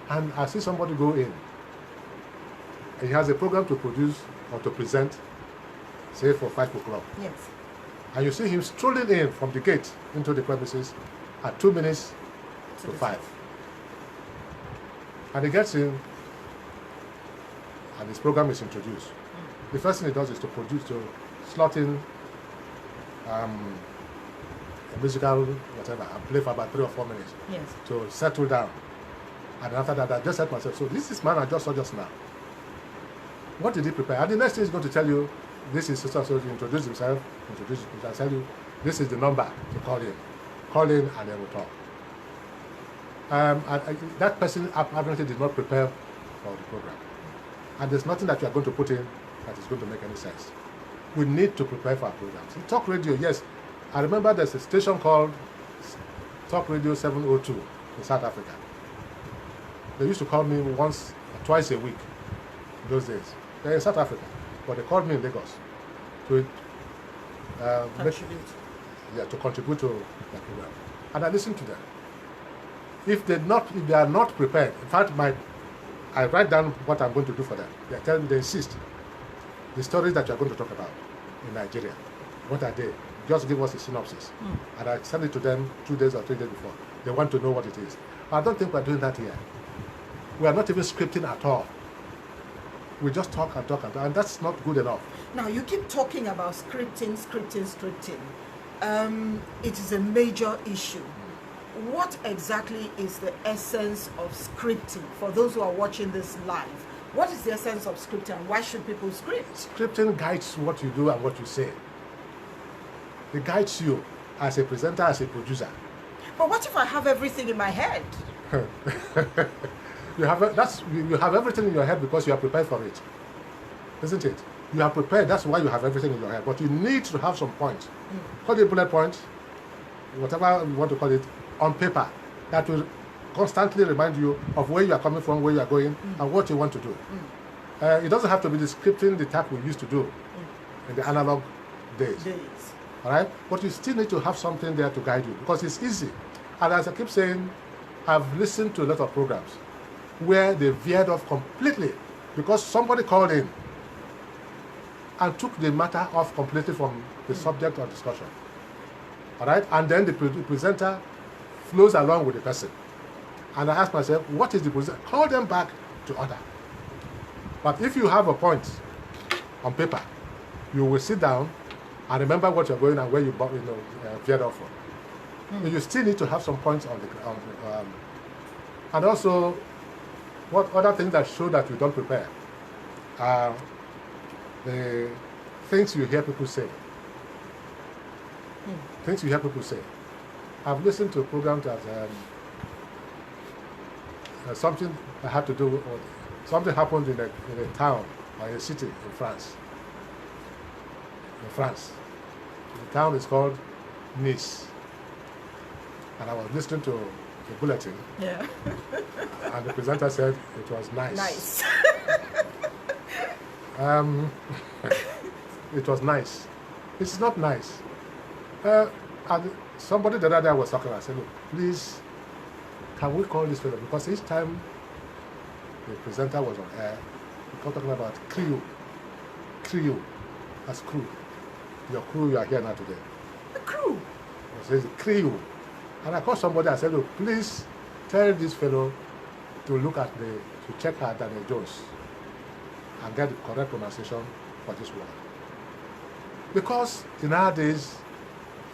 And I see somebody go in. And he has a program to produce or to present, say for 5 o'clock. Yes. And you see him strolling in from the gate into the premises at 2 minutes to 5. And he gets in, and his program is introduced. The first thing he does is to slot in a musical whatever and play for about 3 or 4 minutes. Yes. To settle down. And after that, I just said to myself, so this is man I just saw just now. What did he prepare? And the next thing he's going to tell you, this is so to introduce himself, I'll tell you, this is the number to call in. Call in and then we'll talk. That person apparently did not prepare for the program. And there's nothing that you are going to put in that is going to make any sense. We need to prepare for our programs. In Talk Radio, yes, I remember there's a station called Talk Radio 702 in South Africa. They used to call me once or twice a week in those days. They're in South Africa, but they called me in Lagos to contribute to the program. And I listened to them. If they are not prepared, in fact, I write down what I'm going to do for them. They insist. The stories that you're going to talk about in Nigeria, what are they? Just give us a synopsis. And I send it to them 2 days or 3 days before. They want to know what it is. I don't think we're doing that here. We are not even scripting at all. We just talk and talk, and that's not good enough. Now, you keep talking about scripting. It is a major issue. What exactly is the essence of scripting? For those who are watching this live, what is the essence of scripting and why should people script? Scripting guides what you do and what you say. It guides you as a presenter, as a producer. But what if I have everything in my head? You have everything in your head because you are prepared for it, isn't it? You are prepared. That's why you have everything in your head. But you need to have some points. Call it bullet points, whatever you want to call it, on paper that will constantly remind you of where you are coming from, where you are going, and what you want to do. It doesn't have to be the scripting the type we used to do in the analog days. All right? But you still need to have something there to guide you because it's easy. And as I keep saying, I've listened to a lot of programs where they veered off completely because somebody called in and took the matter off completely from the subject of discussion. All right? And then the presenter flows along with the person. And I ask myself, what is the presenter? Call them back to order. But if you have a point on paper, you will sit down and remember what you're going and where you veered off from. But you still need to have some points on the and also what other things that show that you don't prepare are the things you hear people say. Things you hear people say. I've listened to a program that something that had to do with something happened in a town or a city in France. The town is called Nice. And I was listening to the bulletin. Yeah. And the presenter said it was nice. Nice. It was nice. It's not nice. And somebody the other day was talking. I said, look, please, can we call this fellow? Because each time the presenter was on air, we kept talking about crew. That's crew. Your crew, you are here now today. The crew. It says crew. And I called somebody. I said, look, please tell this fellow to look at to check out Daniel Jones and get the correct pronunciation for this word. Because in our days,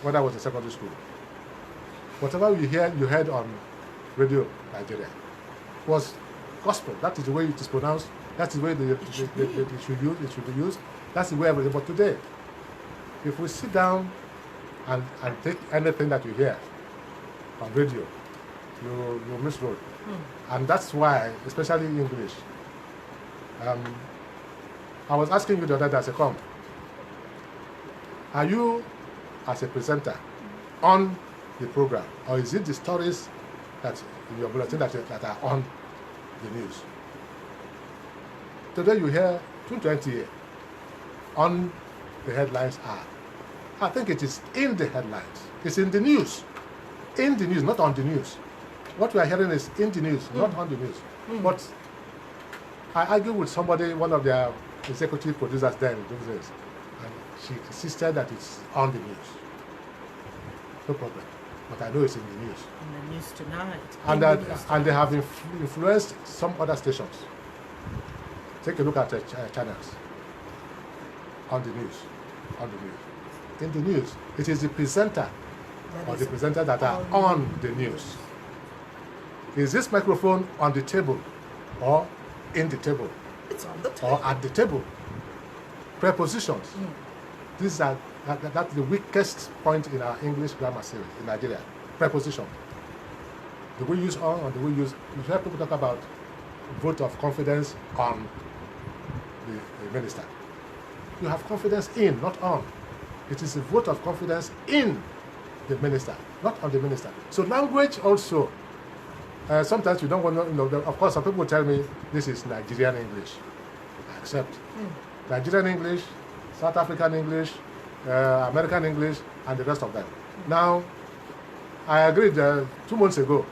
when I was in secondary school, whatever you heard on radio Nigeria was gospel. That is the way it is pronounced. That's the way it should be used. That's the way everything. But today, if we sit down and take anything that you hear on radio, you misroad. And that's why, especially in English, I was asking you the other day, I said, come, are you, as a presenter, on the program, or is it the stories that in your bulletin that are on the news? Today you hear 220 on the headlines are. I think it is in the headlines. It's in the news. In the news, not on the news. What we are hearing is in the news, not on the news. But I argued with somebody, one of their executive producers then in those days, and she insisted that it's on the news. No problem. But I know it's in the news. In the news tonight. And they have influenced some other stations. Take a look at the channels. On the news. In the news, it is the presenter or the presenters that are on the news. Is this microphone on the table or in the table? It's on the table. Or at the table? Prepositions. That's the weakest point in our English grammar series in Nigeria. Preposition. The way we use on or the way we use. You hear people talk about vote of confidence on the minister. You have confidence in, not on. It is a vote of confidence in the minister, not on the minister. So language also. Sometimes you don't want to know. Of course, some people tell me this is Nigerian English. I accept. Nigerian English, South African English, American English, and the rest of them. Now, I agreed 2 months ago,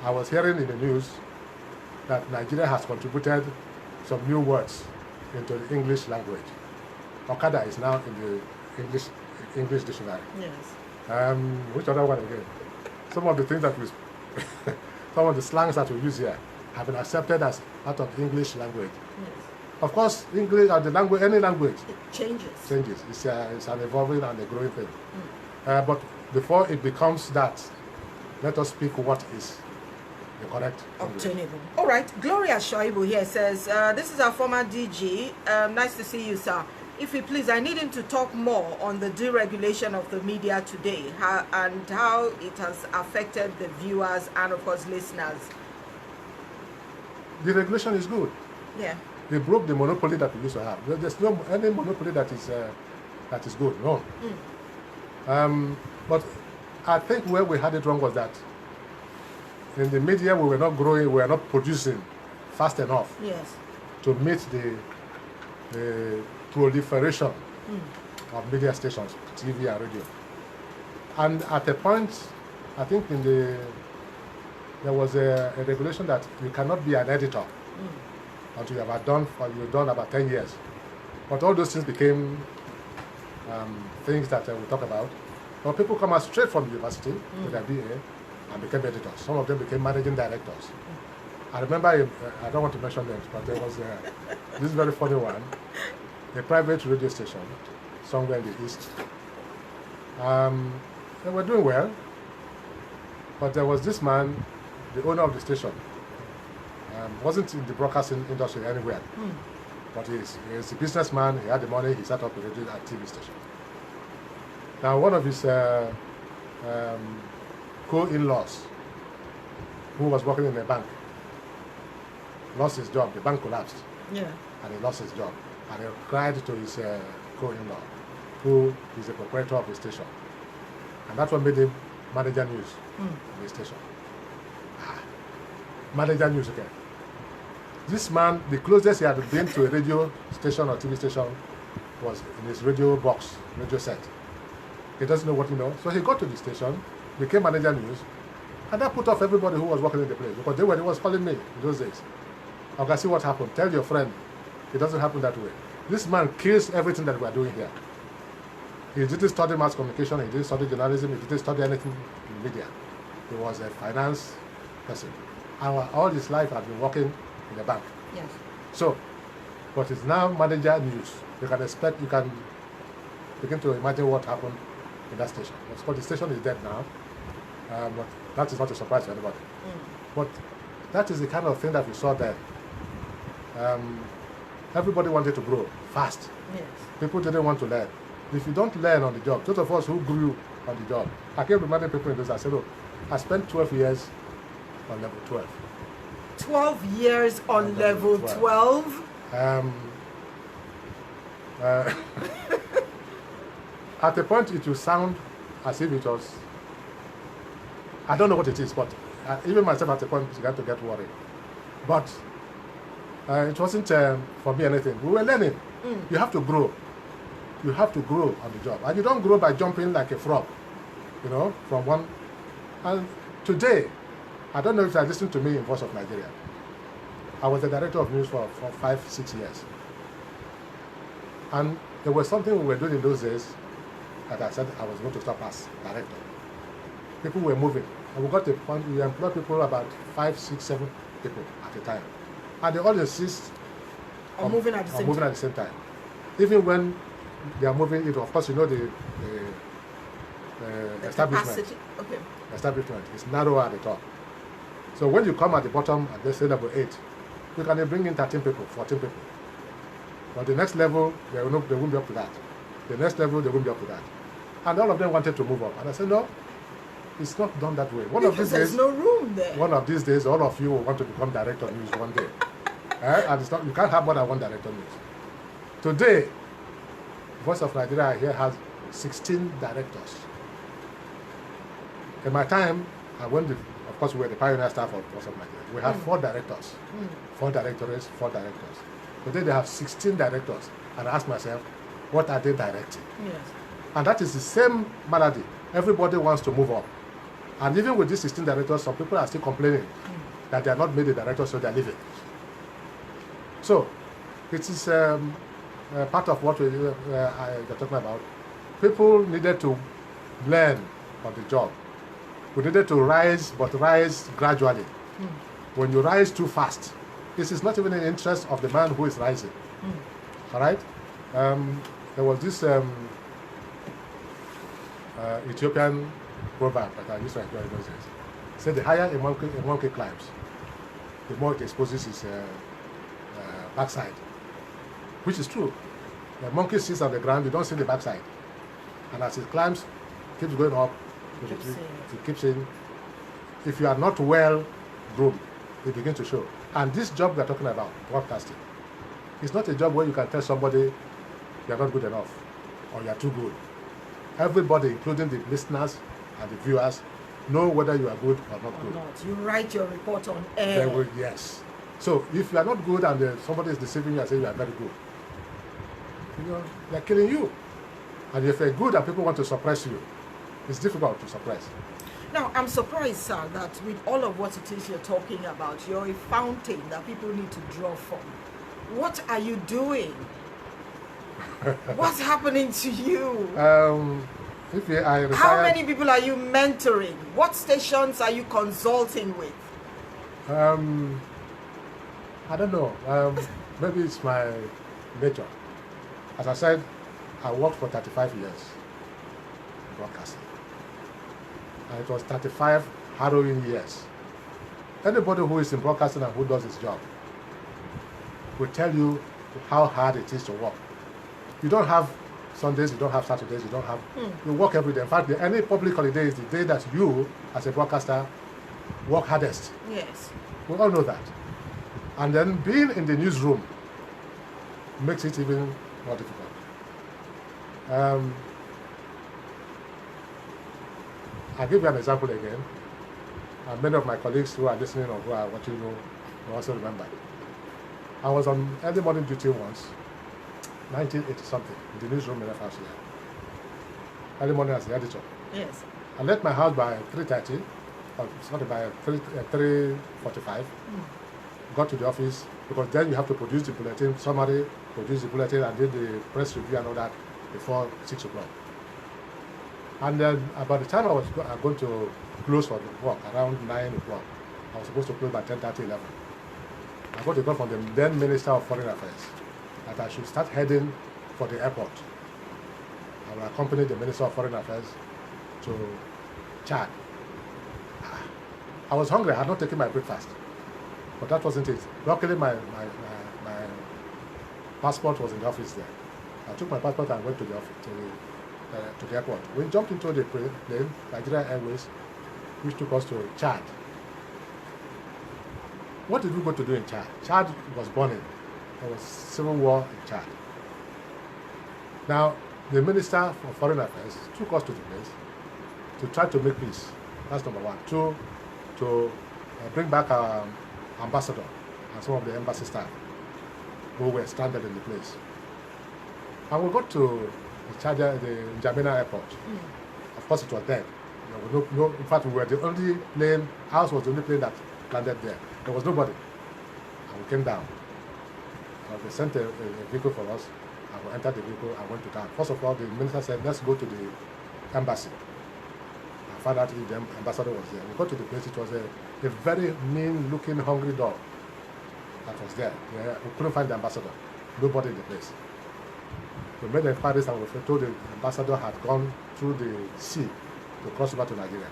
I was hearing in the news that Nigeria has contributed some new words into the English language. Okada is now in the English dictionary. Yes. Which other one again? Some of the things that we, some of the slangs that we use here have been accepted as part of English language. Yes. Of course, English or the language, any language, it changes. It's an evolving and a growing thing. But before it becomes that, let us speak what is the correct obtainable. All right, Gloria Shoibu here says, this is our former DG. Nice to see you, sir. If you please, I need him to talk more on the deregulation of the media today and how it has affected the viewers and, of course, listeners. Deregulation is good. Yeah. They broke the monopoly that we used to have. There's no any monopoly that is good. No. But I think where we had it wrong was that in the media we were not growing, we were not producing fast enough. Yes. To meet the proliferation of media stations, TV and radio. And at a point, I think there was a regulation that you cannot be an editor until you've done about 10 years. But all those things became things that we talk about. But people come out straight from university with their BA and became editors. Some of them became managing directors. I remember, I don't want to mention names, but there was this very funny one, a private radio station somewhere in the East. They were doing well, but there was this man, the owner of the station, wasn't in the broadcasting industry anywhere, but he's a businessman, he had the money, he set up a radio and TV station. Now one of his co-in-laws, who was working in a bank, lost his job, the bank collapsed, and he lost his job, and he cried to his co-in-law, who is the proprietor of the station, and that's what made him manager news in the station. Manager news again. This man, the closest he had been to a radio station or TV station was in his radio box, radio set. He doesn't know what he knows. So he got to the station, became manager news, and that put off everybody who was working in the place, because he was calling me in those days. I can see what happened. Tell your friend, it doesn't happen that way. This man kills everything that we are doing here. He didn't study mass communication, he didn't study journalism, he didn't study anything in media. He was a finance person. And all his life had been working in the bank. Yes. So, but it's now manager news. You can begin to imagine what happened in that station. Of course, the station is dead now, but that is not a surprise to anybody. But that is the kind of thing that we saw there. Everybody wanted to grow fast. Yes. People didn't want to learn. If you don't learn on the job, those of us who grew on the job, I kept reminding people in this, I said, look, I spent 12 years on level 12. 12 years on level 12? At a point, it will sound as if it was, I don't know what it is, but even myself at a point began to get worried. But it wasn't for me anything. We were learning. You have to grow. You have to grow on the job. And you don't grow by jumping like a frog, you know, from one. And today, I don't know if you listened to me in Voice of Nigeria. I was the director of news for 5-6 years. And there was something we were doing in those days that I said I was going to stop as director. People were moving. And we got to the point we employed people about 5, 6, 7 people at a time. And they all insist on moving at the same time. Even they are moving, of course, you know the establishment. Capacity. Okay. Establishment is narrower at the top. So when you come at the bottom at let's say level 8, you can bring in 13 people, 14 people. But the next level, they won't be up to that. The next level, they won't be up to that. And all of them wanted to move up. And I said, no, it's not done that way. Because there's no room there. One of these days, all of you will want to become director of news one day. And it's not, you can't have more than one director of news. Today, Voice of Nigeria here has 16 directors. In my time, of course, we were the pioneer staff of Voice of Nigeria. We had 4 directors, 4 directorates, 4 directors. Today they have 16 directors. And I ask myself, what are they directing? Yes. And that is the same malady. Everybody wants to move up. And even with these 16 directors, some people are still complaining that they are not made the directors, so they are leaving. So, it is part of what we're talking about. People needed to learn on the job. We needed to rise, but rise gradually. When you rise too fast, this is not even in the interest of the man who is rising. All right? There was this Ethiopian proverb that I used to enjoy in those days. It said, the higher a monkey climbs, the more it exposes his backside. Which is true. The monkey sits on the ground, you don't see the backside. And as it climbs, keeps going up, it keeps in. If you are not well groomed, it begins to show. And this job we are talking about, broadcasting, it's not a job where you can tell somebody you are not good enough or you are too good. Everybody, including the listeners and the viewers, know whether you are good or not good. You write your report on air. Yes. So if you are not good and somebody is deceiving you and saying you are very good, they are killing you. And if you're good and people want to suppress you, it's difficult to suppress. Now, I'm surprised, sir, that with all of what it is you're talking about, you're a fountain that people need to draw from. What are you doing? What's happening to you? How many people are you mentoring? What stations are you consulting with? I don't know. Maybe it's my nature. As I said, I worked for 35 years in broadcasting. And it was 35 harrowing years. Anybody who is in broadcasting and who does his job will tell you how hard it is to work. You don't have Sundays, you don't have Saturdays, you don't have... You work every day. In fact, any public holiday is the day that you, as a broadcaster, work hardest. Yes. We all know that. And then being in the newsroom makes it even more difficult. I'll give you an example again. And many of my colleagues who are listening or who are watching will also remember. I was on early morning duty once, 1980 something, in the newsroom in FRCN. Early morning as the editor. Yes. I left my house by 3:30, or sorry, by 3:45. Got to the office, because then you have to produce the bulletin, summary, produce the bulletin, and do the press review and all that before 6 o'clock. And then about the time I was going to close for the work, around 9 o'clock, I was supposed to close by 10:30, 11. I got a call from the then Minister of Foreign Affairs that I should start heading for the airport. I will accompany the Minister of Foreign Affairs to Chad. I was hungry, I had not taken my breakfast. But that wasn't it. Luckily, my passport was in the office there. I took my passport and went to the office, to the airport. We jumped into the plane, Nigeria Airways, which took us to Chad. What did we go to do in Chad? Chad was burning. There was civil war in Chad. Now, the Minister for Foreign Affairs took us to the place to try to make peace. That's number one. Two, to bring back our ambassador and some of the embassy staff who were stranded in the place. And we got to the N'Djamena airport. Of course, it was dead. In fact, we were the only plane, ours was the only plane that landed there. There was nobody. And we came down. And they sent a vehicle for us, and we entered the vehicle and went to town. First of all, the minister said, let's go to the embassy. I found out the ambassador was there. We got to the place, it was a very mean-looking, hungry dog that was there. We couldn't find the ambassador. Nobody in the place. We made inquiries and we were told the ambassador had gone through the sea to cross over to Nigeria.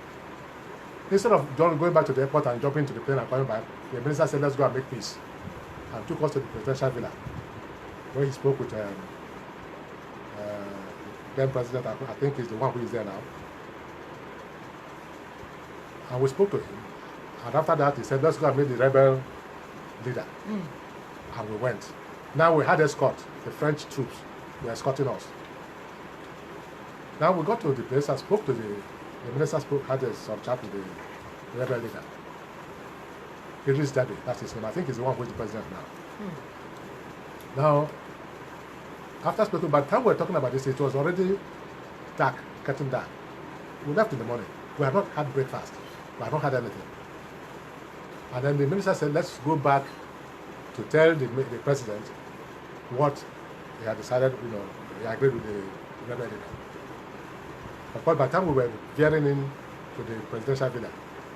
Instead of going back to the airport and jumping into the plane and coming back, the minister said, let's go and make peace. And took us to the presidential villa, where he spoke with then President, I think he's the one who is there now. And we spoke to him. And after that, he said, let's go and meet the rebel leader. And we went. Now we had escort. The French troops were escorting us. Now we got to the place and spoke to the minister had some chat with the rebel leader. Idris Deby, that's his name. I think he's the one who is the president now. Now, after speaking, by the time we were talking about this, it was already dark, getting dark. We left in the morning. We had not had breakfast. We had not had anything. And then the minister said, let's go back to tell the president what he had decided, he agreed with the rebel leader. Of course, by the time we were veering in to the presidential villa,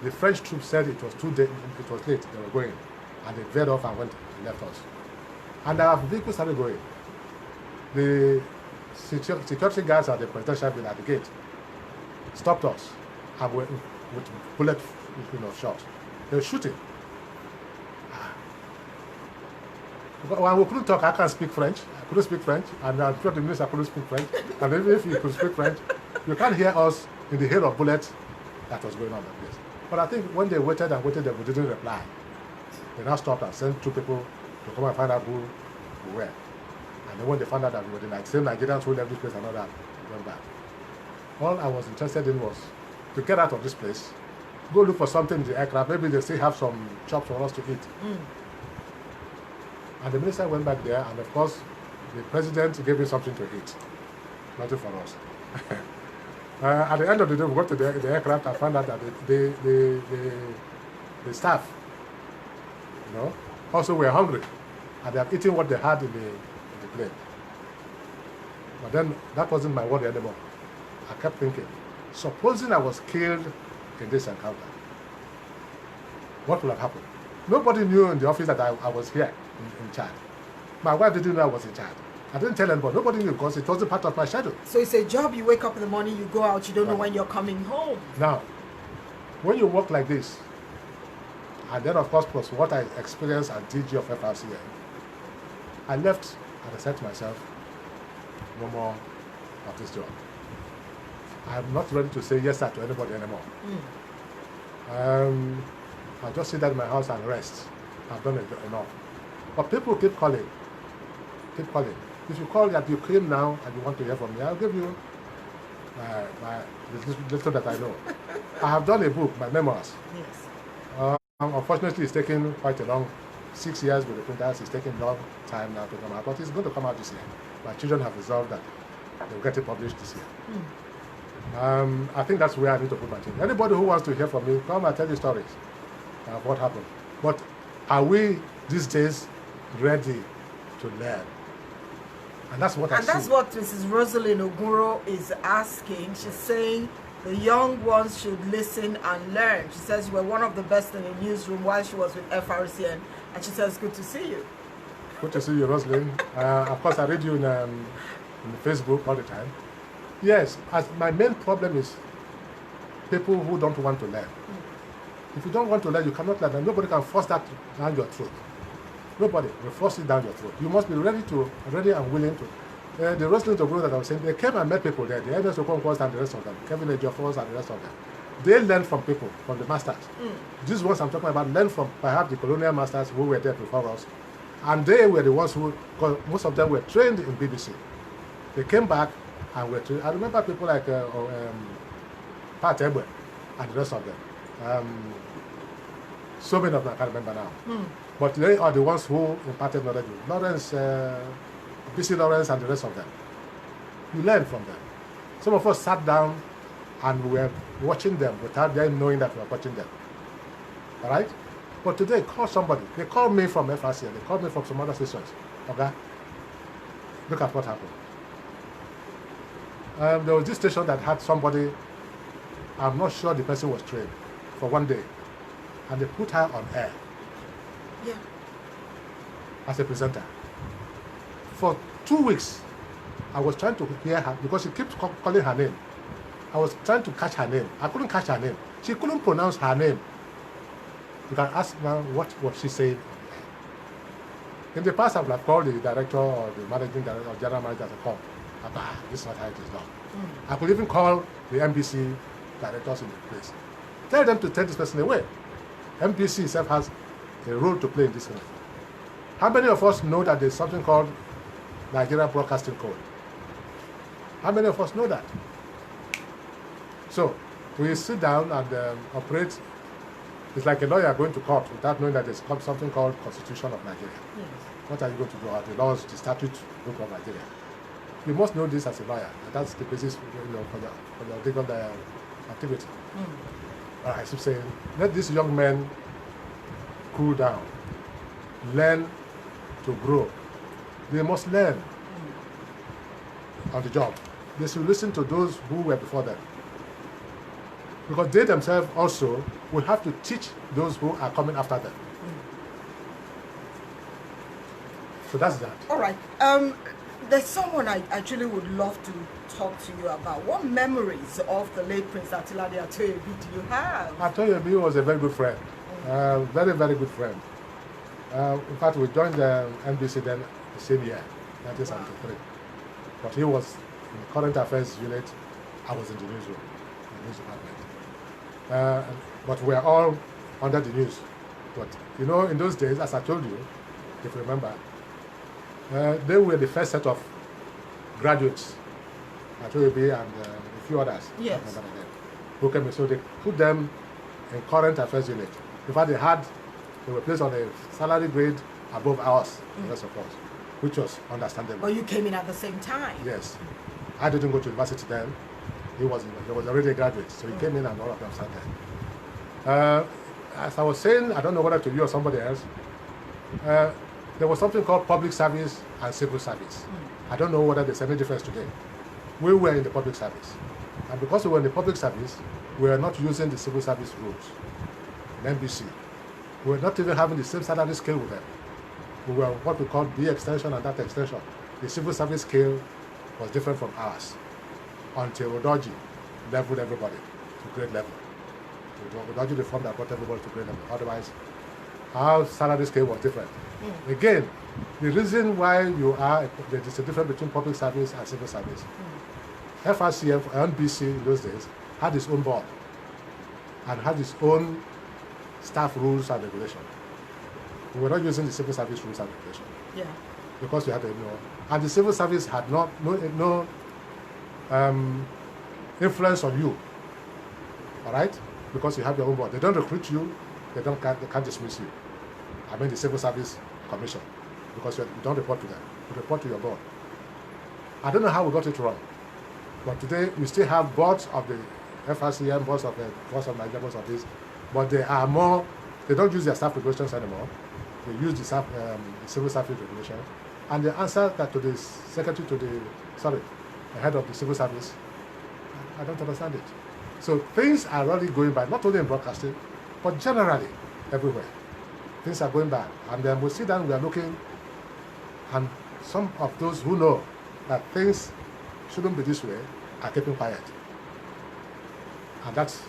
the French troops said it was too late, it was late, they were going. And they veered off and left us. And our vehicle started going. The security guards at the presidential villa at the gate stopped us and with bullet shots. They were shooting. When we couldn't talk, I can't speak French. I couldn't speak French, and I'm sure the minister couldn't speak French. And even if you could speak French, you can't hear us in the hail of bullets that was going on in that place. But I think when they waited and waited, we didn't reply. They now stopped and sent two people to come and find out who we were. And then when they found out that we were the same Nigerians who left this place and all that, we went back. All I was interested in was to get out of this place, go look for something in the aircraft. Maybe they still have some chops for us to eat. And the minister went back there, and of course, the president gave him something to eat. Nothing for us. At the end of the day, we got to the aircraft and found out that the staff, also were hungry, and they had eaten what they had in the plane. But then that wasn't my worry anymore. I kept thinking, supposing I was killed in this encounter, what would have happened? Nobody knew in the office that I was here in charge. My wife didn't know I was in charge. I didn't tell anybody. Nobody knew because it wasn't part of my schedule. So it's a job. You wake up in the morning, you go out, you don't know when you're coming home. Now, when you work like this, and then of course plus what I experienced at DG of FRCN, I left and I said to myself, no more of this job. I'm not ready to say yes sir to anybody anymore. I'll just sit there in my house and rest. I've done enough. But people keep calling. Keep calling. If you call that you came now and you want to hear from me, I'll give you the little that I know. I have done a book, my memoirs. Yes. Unfortunately, it's taken quite a long 6 years with the printers. It's taken a long time now to come out, but it's going to come out this year. My children have resolved that they'll get it published this year. I think that's where I need to put my team. Anybody who wants to hear from me, come and tell you stories of what happened. But are we these days ready to learn? And that's what I see. And that's what Mrs. Rosalind Oguro is asking. She's saying the young ones should listen and learn. She says you were one of the best in the newsroom while she was with FRCN. And she says, good to see you. Good to see you, Rosalind. Of course, I read you in Facebook all the time. Yes, my main problem is people who don't want to learn. If you don't want to learn, you cannot learn. And nobody can force that down your throat. Nobody will force it down your throat. You must be ready and willing to. The Rosalind Oguro that I was saying, they came and met people there. The Ernest Okonkwo and the rest of them, Kevin Ejiofor and the rest of them. They learned from people, from the masters. These ones I'm talking about learned from perhaps the colonial masters who were there before us. And they were the ones who, most of them were trained in BBC. They came back and were trained. I remember people like Pat Ebwe and the rest of them. So many of them I can't remember now. But they are the ones who imparted knowledge. Lawrence, BC Lawrence and the rest of them. You learn from them. Some of us sat down and we were watching them without them knowing that we were watching them. All right? But today, call somebody. They called me from FRCN. They called me from some other stations. Okay? Look at what happened. There was this station that had somebody, I'm not sure the person was trained, for one day. And they put her on air. Yeah. As a presenter. For 2 weeks, I was trying to hear her because she kept calling her name. I was trying to catch her name. I couldn't catch her name. She couldn't pronounce her name. You can ask now what was she saying. In the past, I would have called the director or the managing director or general manager to call. This is not how it is done. I could even call the MBC directors in the place. Tell them to take this person away. MBC itself has a role to play in this thing. How many of us know that there's something called Nigeria Broadcasting Code? How many of us know that? So, we sit down and operate. It's like a lawyer going to court without knowing that there's something called Constitution of Nigeria. Yes. What are you going to do? The laws, the statute book of Nigeria. You must know this as a lawyer. And that's the basis for your legal activity. I keep saying, let these young men cool down, learn to grow. They must learn on the job. They should listen to those who were before them. Because they themselves also will have to teach those who are coming after them. So that's that. All right. There's someone I actually would love to talk to you about. What memories of the late Prince Atilade Atoyebi do you have? Atoyebi was a very good friend. Very, very good friend. In fact, we joined the NBC then the same year, 1973. But he was in the current affairs unit. I was in the newsroom, the news department. But we are all under the news. But you know, in those days, as I told you, if you remember, they were the first set of graduates, Atoyebi and a few others. Yes. Who came in. So they put them in current affairs unit. In fact, they were placed on a salary grade above ours, the rest of us, which was understandable. But you came in at the same time. Yes. I didn't go to university then. He was already a graduate, so he came in and all of them sat there. As I was saying, I don't know whether to you or somebody else, there was something called public service and civil service. I don't know whether there's any difference today. We were in the public service. And because we were in the public service, we were not using the civil service rules in NBC. We were not even having the same salary scale with them. We were what we call B extension and that extension. The civil service scale was different from ours until Odoji leveled everybody to grade level. Odoji the form that brought everybody to grade level. Otherwise, our salary scale was different. Again, the reason why there is a difference between public service and civil service. FRCN, NBC in those days, had its own board and had its own staff rules and regulation. We were not using the civil service rules and regulation. Yeah. Because we had and the civil service had no influence on you. All right? Because you have your own board. They don't recruit you, they can't dismiss you. I mean the Civil Service Commission, because you don't report to them, you report to your board. I don't know how we got it wrong, but today we still have boards of the FRCN, boards of Nigeria, boards of this, but they are more, they don't use their staff regulations anymore. They use the Civil Service Regulation, and they answer that to the secretary, the head of the Civil Service. I don't understand it. So things are really going bad, not only in broadcasting, but generally everywhere. Things are going bad. And then we sit down, we are looking, and some of those who know that things shouldn't be this way are keeping quiet. And that's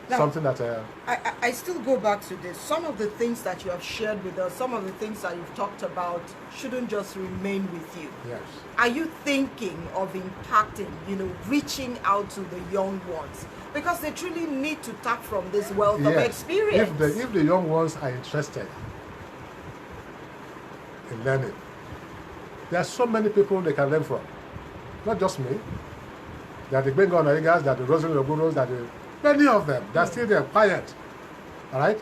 something that... I still go back to this. Some of the things that you have shared with us, some of the things that you've talked about shouldn't just remain with you. Yes. Are you thinking of impacting, reaching out to the young ones? Because they truly need to tap from this wealth of experience. If the young ones are interested in learning, there are so many people they can learn from. Not just me. There are the Ben Egbuna, there are the Rosary Oguros, there are many of them. They are still there, quiet. All right?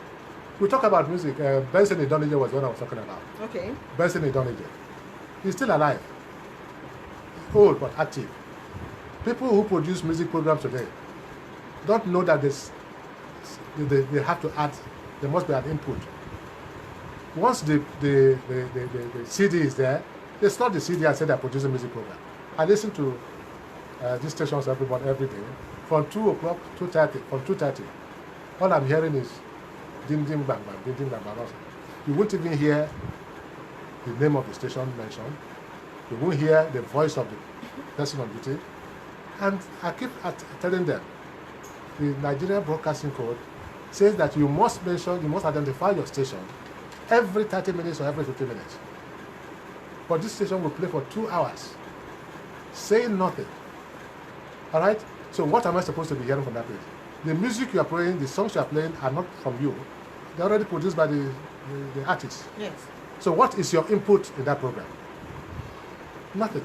We talk about music. Benson Idonije was what I was talking about. Okay. Benson Idonije. He's still alive. Old but active. People who produce music programs today don't know that they have to add, there must be an input. Once the CD is there, they start the CD and say they're producing a music program. I listen to these stations every day. From 2 o'clock, 2:30, from 2:30, all I'm hearing is dim dim bang bang, dim dim bang bang. You won't even hear the name of the station mentioned. You won't hear the voice of the person on duty. And I keep telling them, the Nigerian Broadcasting Code says that you must identify your station every 30 minutes or every 50 minutes. But this station will play for 2 hours, saying nothing. All right? So what am I supposed to be hearing from that place? The music you are playing, the songs you are playing are not from you. They're already produced by the artists. Yes. So what is your input in that program? Nothing.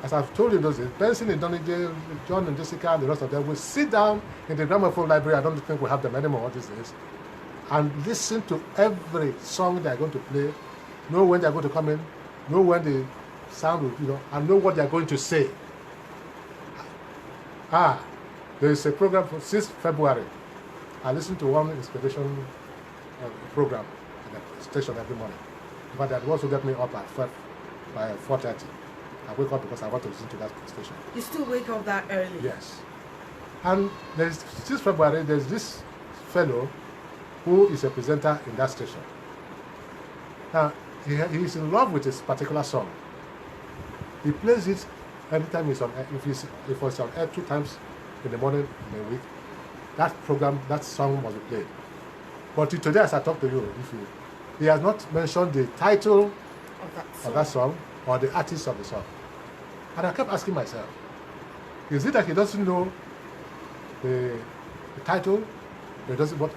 As I've told you those days, Benson Idonije, John and Jessica and the rest of them will sit down in the gramophone library, I don't think we have them anymore these days, and listen to every song they're going to play, know when they're going to come in, know when the sound will, and know what they're going to say. There is a program since February. I listen to one inspiration program at the station every morning. But that also get me up at by 4:30. I wake up because I want to listen to that station. You still wake up that early? Yes. And since February, there's this fellow who is a presenter in that station. Now, he's in love with this particular song. He plays it anytime he's on air. If it's on air 2 times in the morning in a week, that song must be played. But today, as I talk to you, he has not mentioned the title of that song or the artist of the song. And I kept asking myself, is it that he doesn't know the title? He doesn't, but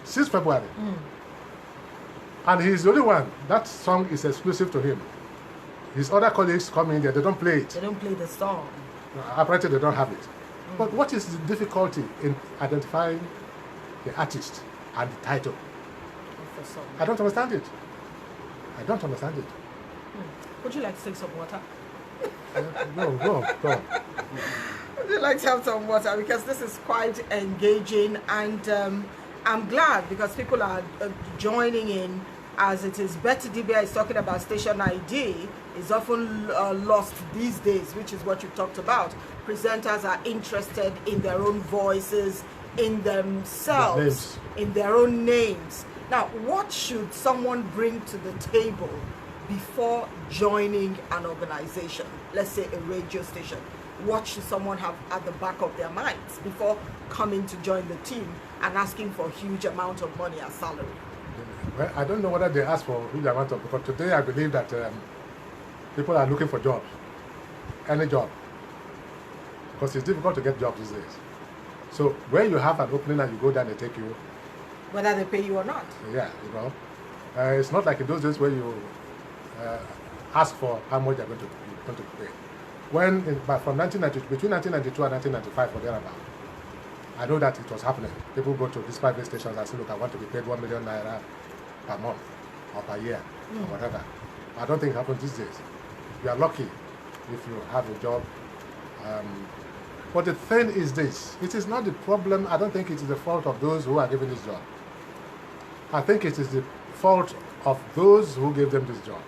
since February. And he's the only one. That song is exclusive to him. His other colleagues come in there, they don't play it. They don't play the song. Apparently they don't have it. But what is the difficulty in identifying the artist and the title? Of the song. I don't understand it. I don't understand it. Would you like to take some water? Go on. Would you like to have some water? Because this is quite engaging, and I'm glad because people are joining in as it is. Betty Dibia is talking about station ID is often lost these days, which is what you talked about. Presenters are interested in their own voices, in themselves, in their own names. Now, what should someone bring to the table before joining an organization? Let's say a radio station. What should someone have at the back of their minds before coming to join the team and asking for a huge amount of money as salary? Well, I don't know whether they ask for a huge amount of, because today I believe that people are looking for jobs, any job, because it's difficult to get jobs these days. So when you have an opening and you go down, they take you. Whether they pay you or not. Yeah, you know. It's not like in those days where you ask for how much they're going to pay. But from 1992, between 1992 and 1995 or thereabout, I know that it was happening. People go to these private stations and say, look, I want to be paid 1 million naira per month or per year or whatever. I don't think it happens these days. You are lucky if you have a job. But the thing is this, it is not the problem. I don't think it is the fault of those who are given this job. I think it is the fault of those who gave them this job.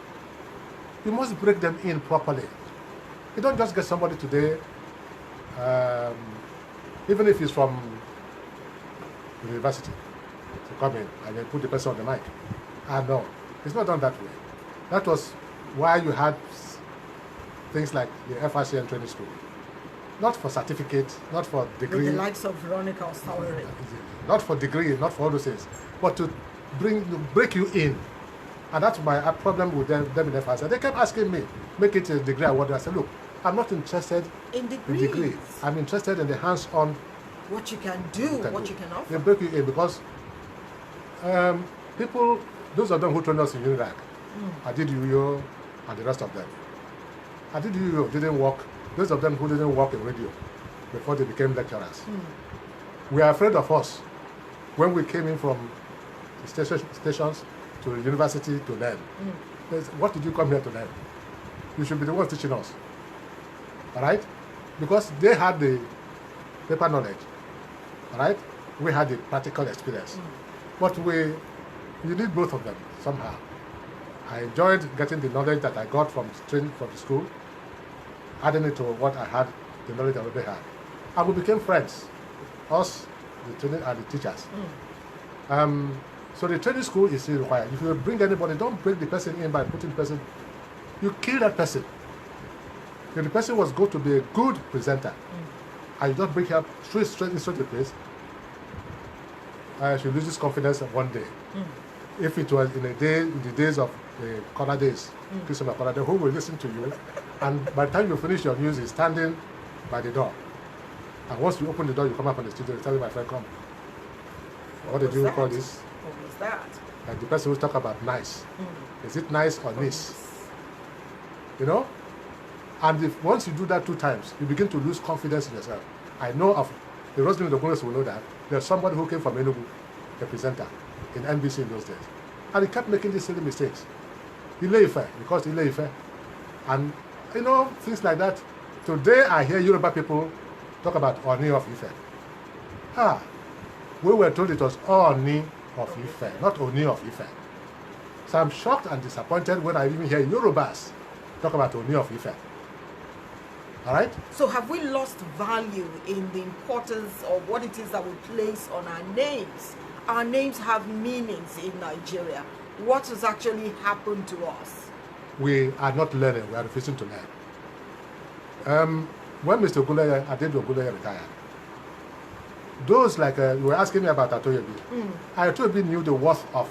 You must break them in properly. You don't just get somebody today, even if he's from the university, to come in and then put the person on the mic. No, it's not done that way. That was why you had things like the FRCN training school. Not for certificate, not for degree. With the likes of Veronica or salary. Not for degree, not for all those things, but to break you in. And that's my problem with them in FRCN. They kept asking me, make it a degree award. I said, look, I'm not interested in degrees. I'm interested in the hands-on. What you can do, what you can offer. They break you in because people, those of them who trained us in UNIRAC, I did UYO and the rest of them. I did UYO, didn't work. Those of them who didn't work in radio before they became lecturers. We are afraid of us when we came in from the stations to the university to learn. What did you come here to learn? You should be the ones teaching us. All right? Because they had the paper knowledge. All right? We had the practical experience. But you need both of them somehow. I enjoyed getting the knowledge that I got from training from the school, adding it to what I had, the knowledge I already had. And we became friends, us, the training and the teachers. So the training school is still required. If you bring anybody, don't bring the person in by putting the person, you kill that person. If the person was going to be a good presenter, and you don't bring her straight into the place, she loses confidence one day. If it was in the days of the corner days, Christopher Corner Day, who will listen to you? And by the time you finish your news, he's standing by the door. And once you open the door, you come up on the studio, you tell my friend, come. What did you call this? What was that? And the person will talk about nice. Is it nice or nice? You know? And once you do that 2 times, you begin to lose confidence in yourself. I know of, the Rosemary Dogunas will know that, there's somebody who came from Enugu, a presenter in NBC in those days. And he kept making these silly mistakes. Ile-Ife, because Ile-Ife. And, you know, things like that. Today I hear Yoruba people talk about Oni of Ife. We were told it was Oni of Ife, not Oni of Ife. So I'm shocked and disappointed when I even hear Yorubas talk about Oni of Ife. All right? So have we lost value in the importance of what it is that we place on our names? Our names have meanings in Nigeria. What has actually happened to us? We are not learning. We are refusing to learn. When Mr. Adedo Oguleye retired, those like, you were asking me about Atoyebi. Atoyebi knew the worth of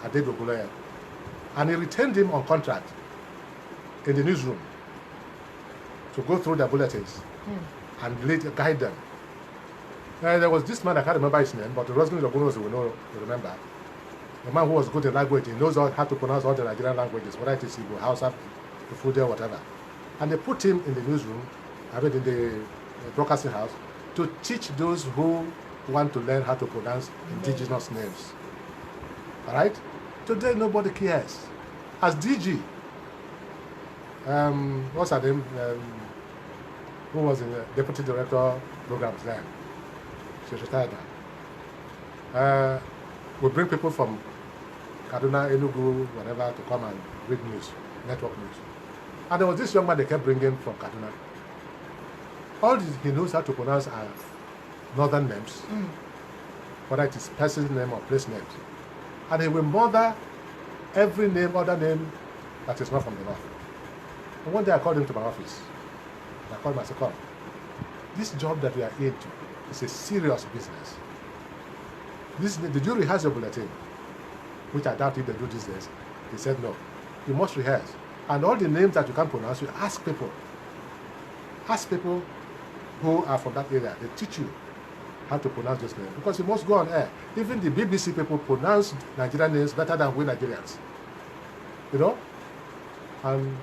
Adedo Oguleye. And he retained him on contract in the newsroom to go through their bulletins and guide them. There was this man, I can't remember his name, but the Rosemary Dogunas will know, you remember. A man who was good in language, he knows how to pronounce all the Nigerian languages, whether it is Igbo, Hausa, Fude, whatever. And they put him in the newsroom, in the broadcasting house, to teach those who want to learn how to pronounce indigenous names. All right? Today, nobody cares. As DG, what's her name? Who was in the deputy director programs then? She's retired now. We bring people from Kaduna, Enugu, whatever, to come and read news, network news. And there was this young man they kept bringing from Kaduna. All he knows how to pronounce are northern names, whether it is person's name or place names. And he will murder every name, other name that is not from the north. And one day I called him to my office. And I called him and said, come, this job that we are into is a serious business. Did you rehearse your bulletin? Which I doubt if they do these days. He said, no. You must rehearse. And all the names that you can't pronounce, you ask people. Ask people who are from that area. They teach you how to pronounce those names. Because you must go on air. Even the BBC people pronounce Nigerian names better than we Nigerians. You know? And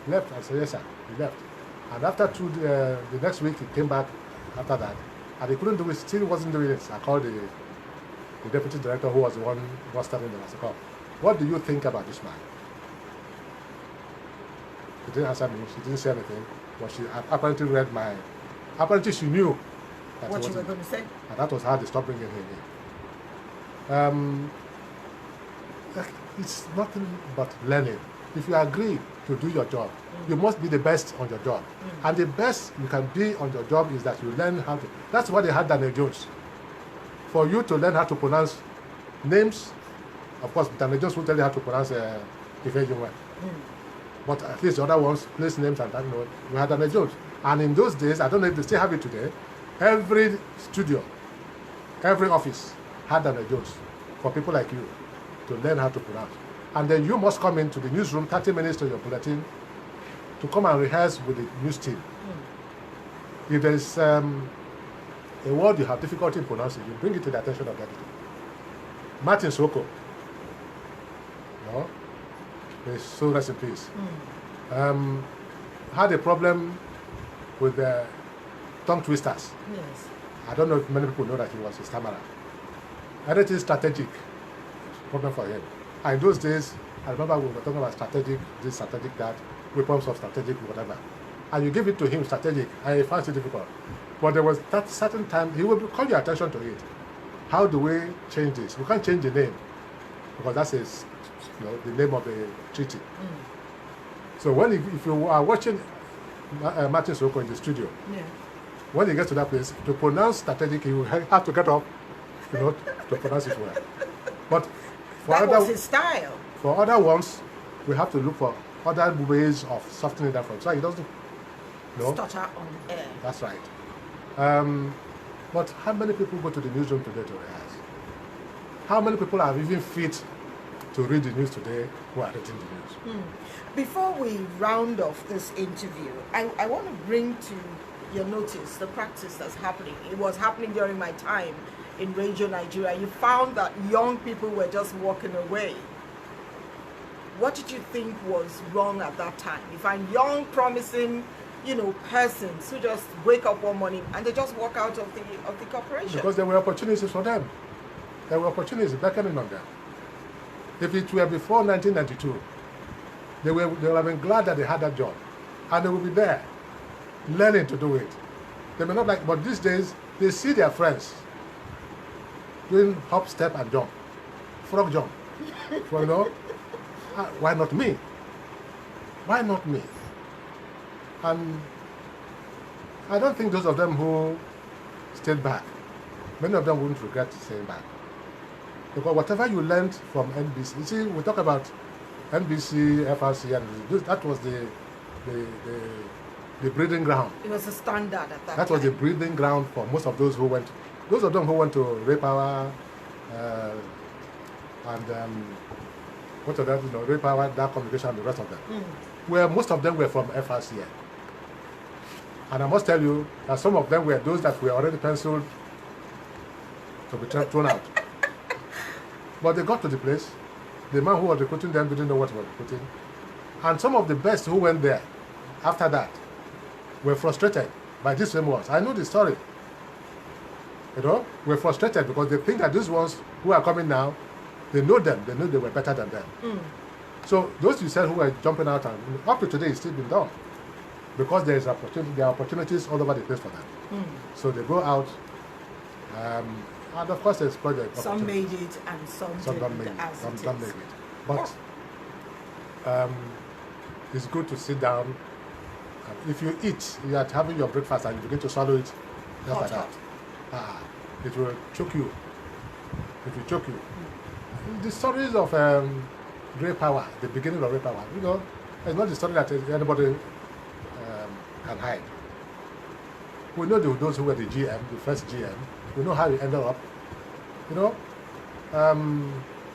left. I said, yes, sir. He left. And after the next week, he came back after that. And he couldn't do it, still wasn't doing it. I called the deputy director, who was the one who was starting the massacre. What do you think about this man? She didn't answer me. She didn't say anything. But she apparently read my... Apparently she knew that what you were going to say. And that was how they stopped bringing him in. It's nothing but learning. If you agree to do your job, you must be the best on your job. And the best you can be on your job is that you learn how to... That's why they had Daniel Jones. For you to learn how to pronounce names, of course, Daniel Jones will tell you how to pronounce Ifejunwe. But at least the other ones, place names and that, you know, we had Daniel Jones. And in those days, I don't know if they still have it today, every studio, every office had Daniel Jones for people like you to learn how to pronounce. And then you must come into the newsroom 30 minutes to your bulletin to come and rehearse with the news team. If there is a word you have difficulty in pronouncing, you bring it to the attention of the editor. Martin Soko, you know, may so rest in peace, had a problem with the tongue twisters. Yes. I don't know if many people know that he was a stammerer. Anything strategic, problem for him. And in those days, I remember we were talking about strategic, this strategic, that, weapons of strategic, whatever. And you give it to him strategic, and he finds it difficult. But there was that certain time, he will call your attention to it. How do we change this? We can't change the name, because that's his, you know, the name of the treaty. So when if you are watching Martin Soko in the studio, when he gets to that place, to pronounce strategic, he will have to get up, you know, to pronounce it well. But that was his style. For other ones, we have to look for other ways of softening that from. So he doesn't, you know, stutter on air. That's right. But how many people go to the newsroom today to rehearse? How many people are even fit to read the news today who are reading the news? Before we round off this interview, I want to bring to your notice the practice that's happening. It was happening during my time in Radio Nigeria. You found that young people were just walking away. What did you think was wrong at that time? You find young, promising, you know, persons who just wake up one morning and they just walk out of the corporation. Because there were opportunities for them. There were opportunities beckoning on them. If it were before 1992, they would have been glad that they had that job. And they would be there, learning to do it. They may not like, but these days, they see their friends doing hop, step, and jump. Frog jump. So, you know, why not me? Why not me? And I don't think those of them who stayed back, many of them wouldn't regret staying back. Because whatever you learned from NBC, you see, we talk about NBC, FRCN, that was the breeding ground. It was a standard at that time. That was the breeding ground for most of those who went, those of them who went to Ray Power, what are that, you know, Ray Power, Dark Communication, and the rest of them. Where most of them were from FRCN. And I must tell you that some of them were those that were already penciled to be thrown out. But they got to the place. The man who was recruiting them didn't know what he was recruiting. And some of the best who went there after that were frustrated by these same ones. I know the story. You know, were frustrated because they think that these ones who are coming now, they know them, they know they were better than them. So those you said who were jumping out, and up to today it's still been done. Because there are opportunities all over the place for them. So they go out, and of course they exploit the opportunity. Some made it and some didn't, made it. as Some it made is. it. But it's good to sit down. If you eat, you are having your breakfast and you begin to swallow it, just like that. It will choke you. It will choke you. the stories of Grey Power, the beginning of Grey Power, you know, it's not the story that anybody can hide. We know those who were the GM, the first GM. We know how it ended up. You know,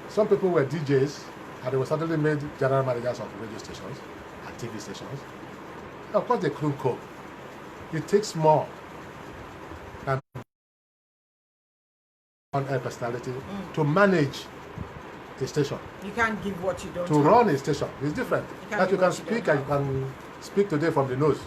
some people were DJs and they were suddenly made general managers of radio stations and TV stations. Of course, they couldn't cope. It takes more than on-air personality to manage a station. You can't give what you don't To have. run a station is different. That you can give what you speak don't and you can speak today from the nose.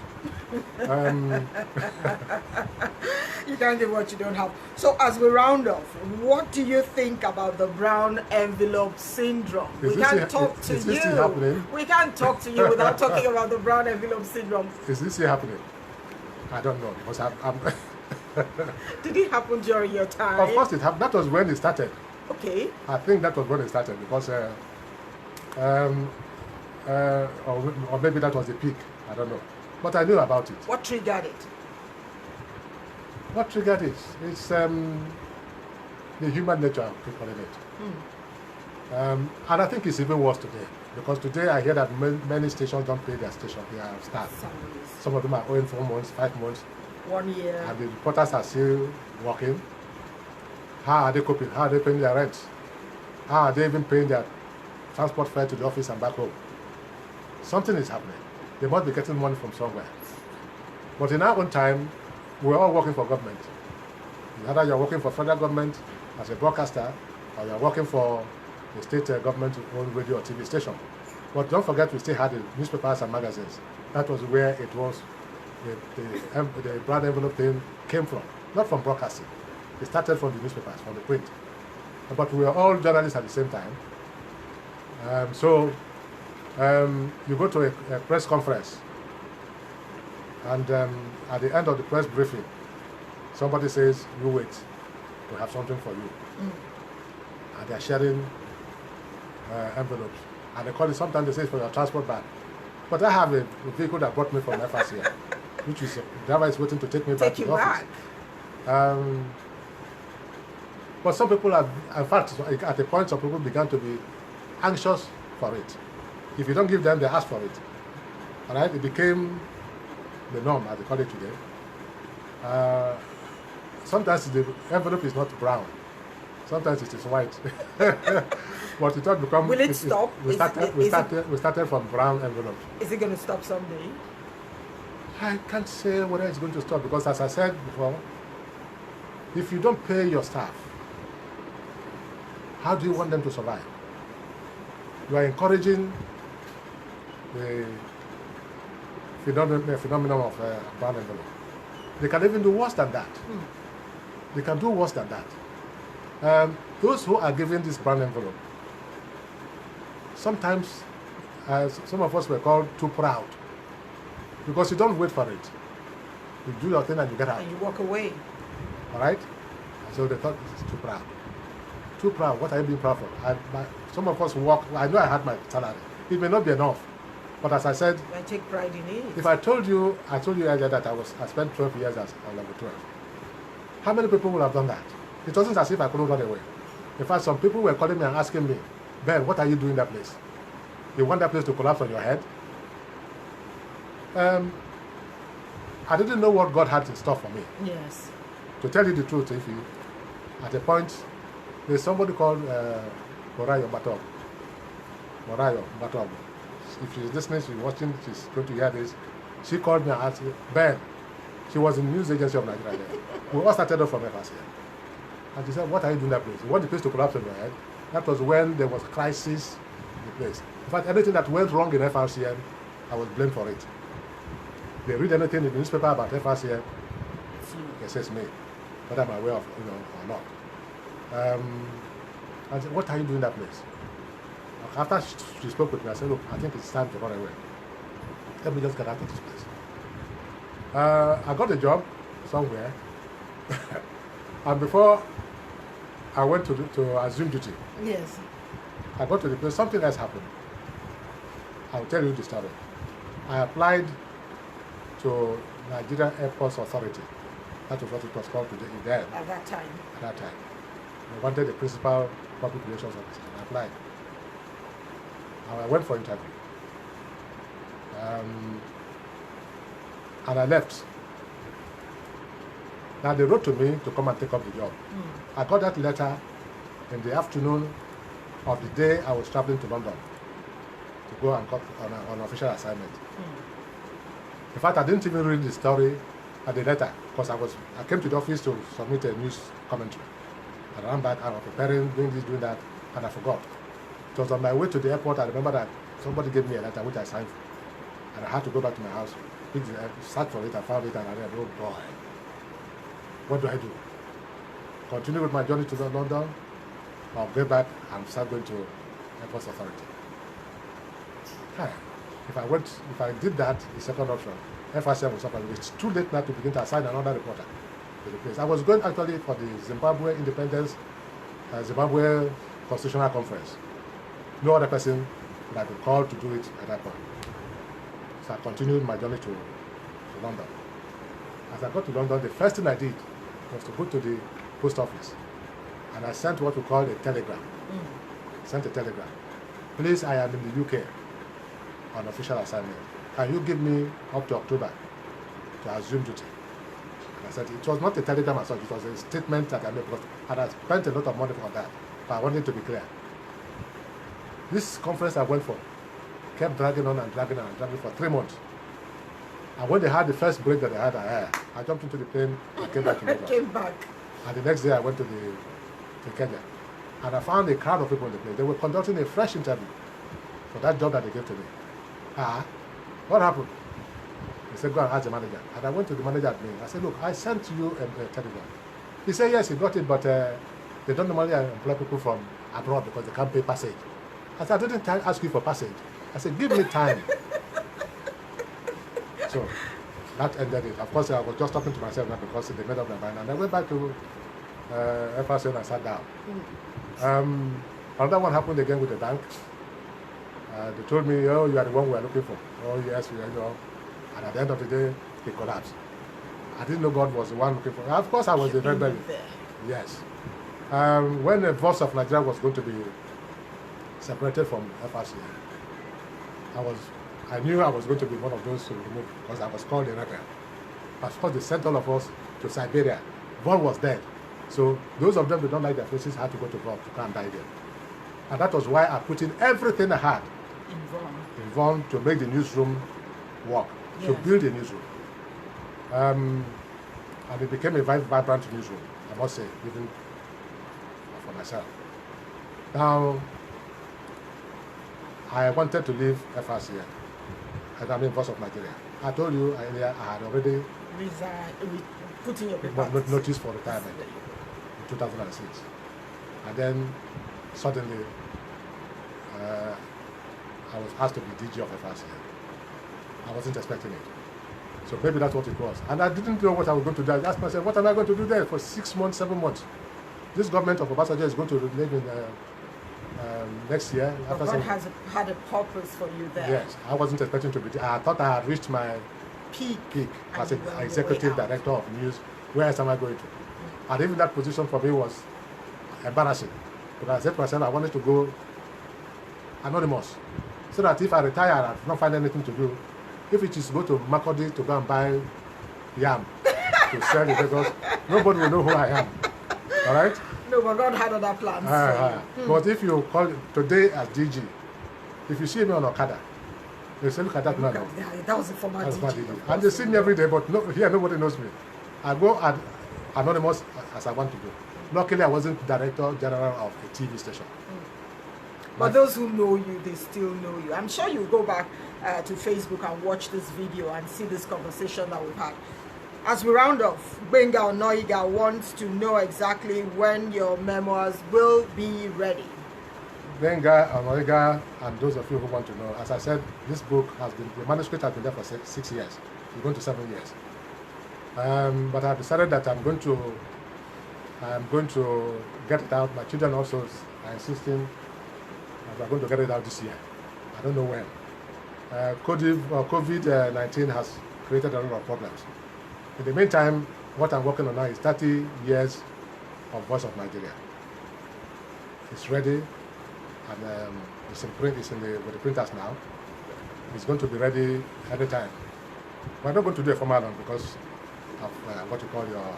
You can't give what you don't have. So as we round off, what do you think about the brown envelope syndrome? We can't talk to is this still happening? We can't talk to you without talking about the brown envelope syndrome. Is this still happening? I don't know, because I'm Did it happen during your time? of course it happened. That was when it started. Okay. I think that was when it started, because or maybe that was the peak. I don't know, but I knew about it. What triggered it? What triggered it? It's the human nature, people in it. And I think it's even worse today, because today I hear that many stations don't pay their staff. Some of them are owing 4 months, 5 months, 1 year. and the reporters are still working. How are they coping? How are they paying their rent? How are they even paying their transport fare to the office and back home? Something is happening. They must be getting money from somewhere. But in our own time, we're all working for government. Either you're working for federal government as a broadcaster, or you're working for the state government-owned radio or TV station. But don't forget, we still had the newspapers and magazines. That was where it was, the brown envelope thing came from, not from broadcasting. It started from the newspapers, from the print. But we were all journalists at the same time. You go to a press conference, and at the end of the press briefing, somebody says, "You wait, we have something for you." And they're sharing envelopes. And they call it, sometimes they say it's for your transport bag. But I have a vehicle that brought me from FRCN, which is, the driver is waiting to take me back to the office. But some people have, in fact, at a point, some people began to be anxious for it. If you don't give them, they ask for it. All right? It became the norm, as they call it today. Sometimes the envelope is not brown. Sometimes it is white. But it has become... Will it stop? We started from brown envelope. Is it going to stop someday? I can't say whether it's going to stop, because as I said before, if you don't pay your staff, how do you want them to survive? You are encouraging the phenomenon of brown envelope. They can even do worse than that. They can do worse than that. Those who are given this brown envelope, sometimes, some of us were called too proud, because you don't wait for it. You do your thing and you get out. And you walk away. All right? So they thought this is too proud. Too proud. What are you being proud for? Some of us walk. I know I had my salary. It may not be enough, but as I said, I take pride in it. if I told you earlier that I spent 12 years as on level 12. How many people would have done that? It wasn't as if I couldn't run away. In fact, some people were calling me and asking me, "Ben, what are you doing in that place? You want that place to collapse on your head?" I didn't know what God had in store for me. Yes. To tell you the truth, at a point, there's somebody called Morayo Batog. If she's listening, she's watching, she's going to hear this. She called me and asked me, "Ben," she was in the news agency of Nigeria then. We all started off from FRCN. And she said, "What are you doing in that place? You want the place to collapse on your head?" That was when there was crisis in the place. In fact, anything that went wrong in FRCN, I was blamed for it. They read anything in the newspaper about FRCN, it says me, whether I'm aware of or not. I said, "What are you doing in that place?" After she spoke with me, I said, "Look, I think it's time to run away. Let me just get out of this place." I got a job somewhere, and before I went to assume duty, Yes. I got to the place, something else happened. I'll tell you the story. I applied to Nigeria Airports Authority. That was what it was called today, then. At that time. At that time. They wanted the principal public relations officer. I applied. I went for interview. And I left. Now they wrote to me to come and take up the job. I got that letter in the afternoon of the day I was traveling to London to go and on an official assignment. In fact, I didn't even read the story at the letter because I came to the office to submit a news commentary. I ran back, I was preparing, doing this, doing that, and I forgot. It was on my way to the airport. I remember that somebody gave me a letter which I signed for, and I had to go back to my house, search for it, I found it, and I read, oh boy, what do I do? Continue with my journey to London, or go back and start going to Airports Authority? If I did that, the second option, FRCN was up, it's too late now to begin to assign another reporter to the place. I was going actually for the Zimbabwe Independence, Zimbabwe Constitutional Conference. No other person would have been called to do it at that point. So I continued my journey to London. As I got to London, the first thing I did was to go to the post office, and I sent what we call a telegram. Sent a telegram. Please, I am in the UK on official assignment. Can you give me up to October to assume duty? And I said, it was not a telegram as such, it was a statement that I made because I had spent a lot of money for that, but I wanted to be clear. This conference I went for kept dragging on and dragging on and dragging for 3 months. And when they had the first break that they had, I jumped into the plane and came back to Lagos. Came back. And the next day I went to Kenya. And I found a crowd of people in the place. They were conducting a fresh interview for that job that they gave to me. What happened? He said, go and ask the manager. And I went to the manager at me. I said, look, I sent you a telegram. He said, yes, he got it, but they don't normally employ people from abroad because they can't pay passage. I said, I didn't ask you for passage. I said, give me time. So that ended it. Of course, I was just talking to myself now because they made up their mind. And I went back to FRCN and sat down. Another one happened again with the bank. They told me, oh, you are the one we are looking for. Oh, yes, we are, you know. And at the end of the day, he collapsed. I didn't know God was the one looking for. Of course, I was the rebel. Yes. When the voice of Nigeria was going to be separated from FRCN, I knew I was going to be one of those to remove because I was called a rebel. Of course, they sent all of us to Siberia. Von was dead. So those of them who don't like their faces had to go to Von to come and die there. And that was why I put in everything I had in Von to make the newsroom work, to build a newsroom. And it became a very vibrant newsroom, I must say, even for myself. Now, I wanted to leave FRCN, and I'm in Voice of Nigeria. I told you earlier I had already put in your notice for retirement in 2006. And then suddenly I was asked to be DG of FRCN. I wasn't expecting it. So maybe that's what it was. And I didn't know what I was going to do. I asked myself, what am I going to do there for 6 months, 7 months? This government of Obasanjo is going to live in next year. God has had a purpose for you there. Yes, I wasn't expecting to be there. I thought I had reached my peak as an executive director of news. Where else am I going to? And even that position for me was embarrassing. Because I said to myself, I wanted to go anonymous. So that if I retire and I don't find anything to do, if it is go to Makurdi to go and buy yam to sell in Lagos, nobody will know who I am. All right? No, but God had other plans. But if you call today as DG, if you see me on Okada, they say, look at that man. That was a former DG. And they see me every day, but here nobody knows me. I go anonymous as I want to go. Luckily, I wasn't director general of a TV station. But those who know you, they still know you. I'm sure you go back to Facebook and watch this video and see this conversation that we've had. As we round off, Gbenga Onoyiga wants to know exactly when your memoirs will be ready. Gbenga Onoyiga, and those of you who want to know, as I said, this book has been, the manuscript has been there for 6 years. It's going to 7 years. But I've decided that I'm going to get it out. My children also are insisting that we're going to get it out this year. I don't know when. COVID-19 has created a lot of problems. In the meantime, what I'm working on now is 30 years of Voice of Nigeria. It's ready, and it's in print. It's with the printers now. It's going to be ready anytime. We're not going to do a formal launch because of what you call your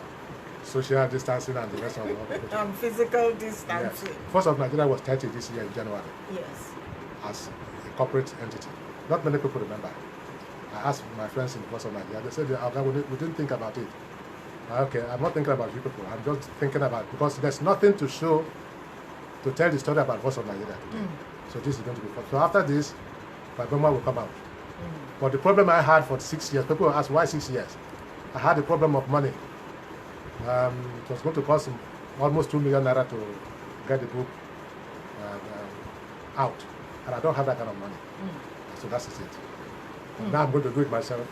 social distancing and the rest of the physical distancing. Yes. First of Nigeria was 30 this year in January. Yes. As a corporate entity. Not many people remember. I asked my friends in the First of Nigeria, they said, we didn't think about it. Okay, I'm not thinking about you people. I'm just thinking about, because there's nothing to show, to tell the story about First of Nigeria today. So this is going to be fun. So after this, my Burma will come out. But the problem I had for 6 years, people will ask, why 6 years? I had a problem of money. It was going to cost almost 2 million naira to get the book out. And I don't have that kind of money. So that's it. Now I'm going to do it myself.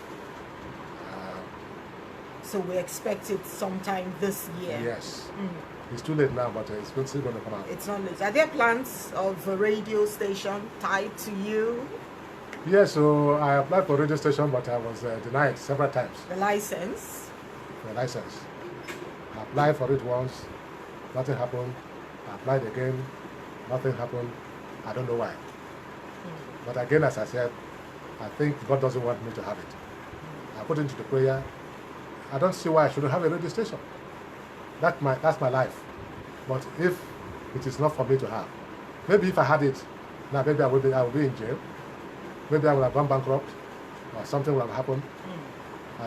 So we expect it sometime this year. Yes. It's too late now, but it's still going to come out. It's not late. Are there plans of a radio station tied to you? Yes, so I applied for a radio station, but I was denied several times. The license? The license. I applied for it once, nothing happened. I applied again, nothing happened. I don't know why. But again, as I said, I think God doesn't want me to have it. I put it into the prayer. I don't see why I shouldn't have a radio station. That's my life. But if it is not for me to have, maybe if I had it, now maybe I will be in jail. Maybe I would have gone bankrupt, or something would have happened.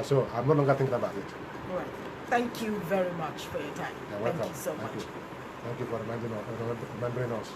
So I'm no longer thinking about it. All right. Thank you very much for your time. You're welcome. Thank you so much. Thank you for remembering us.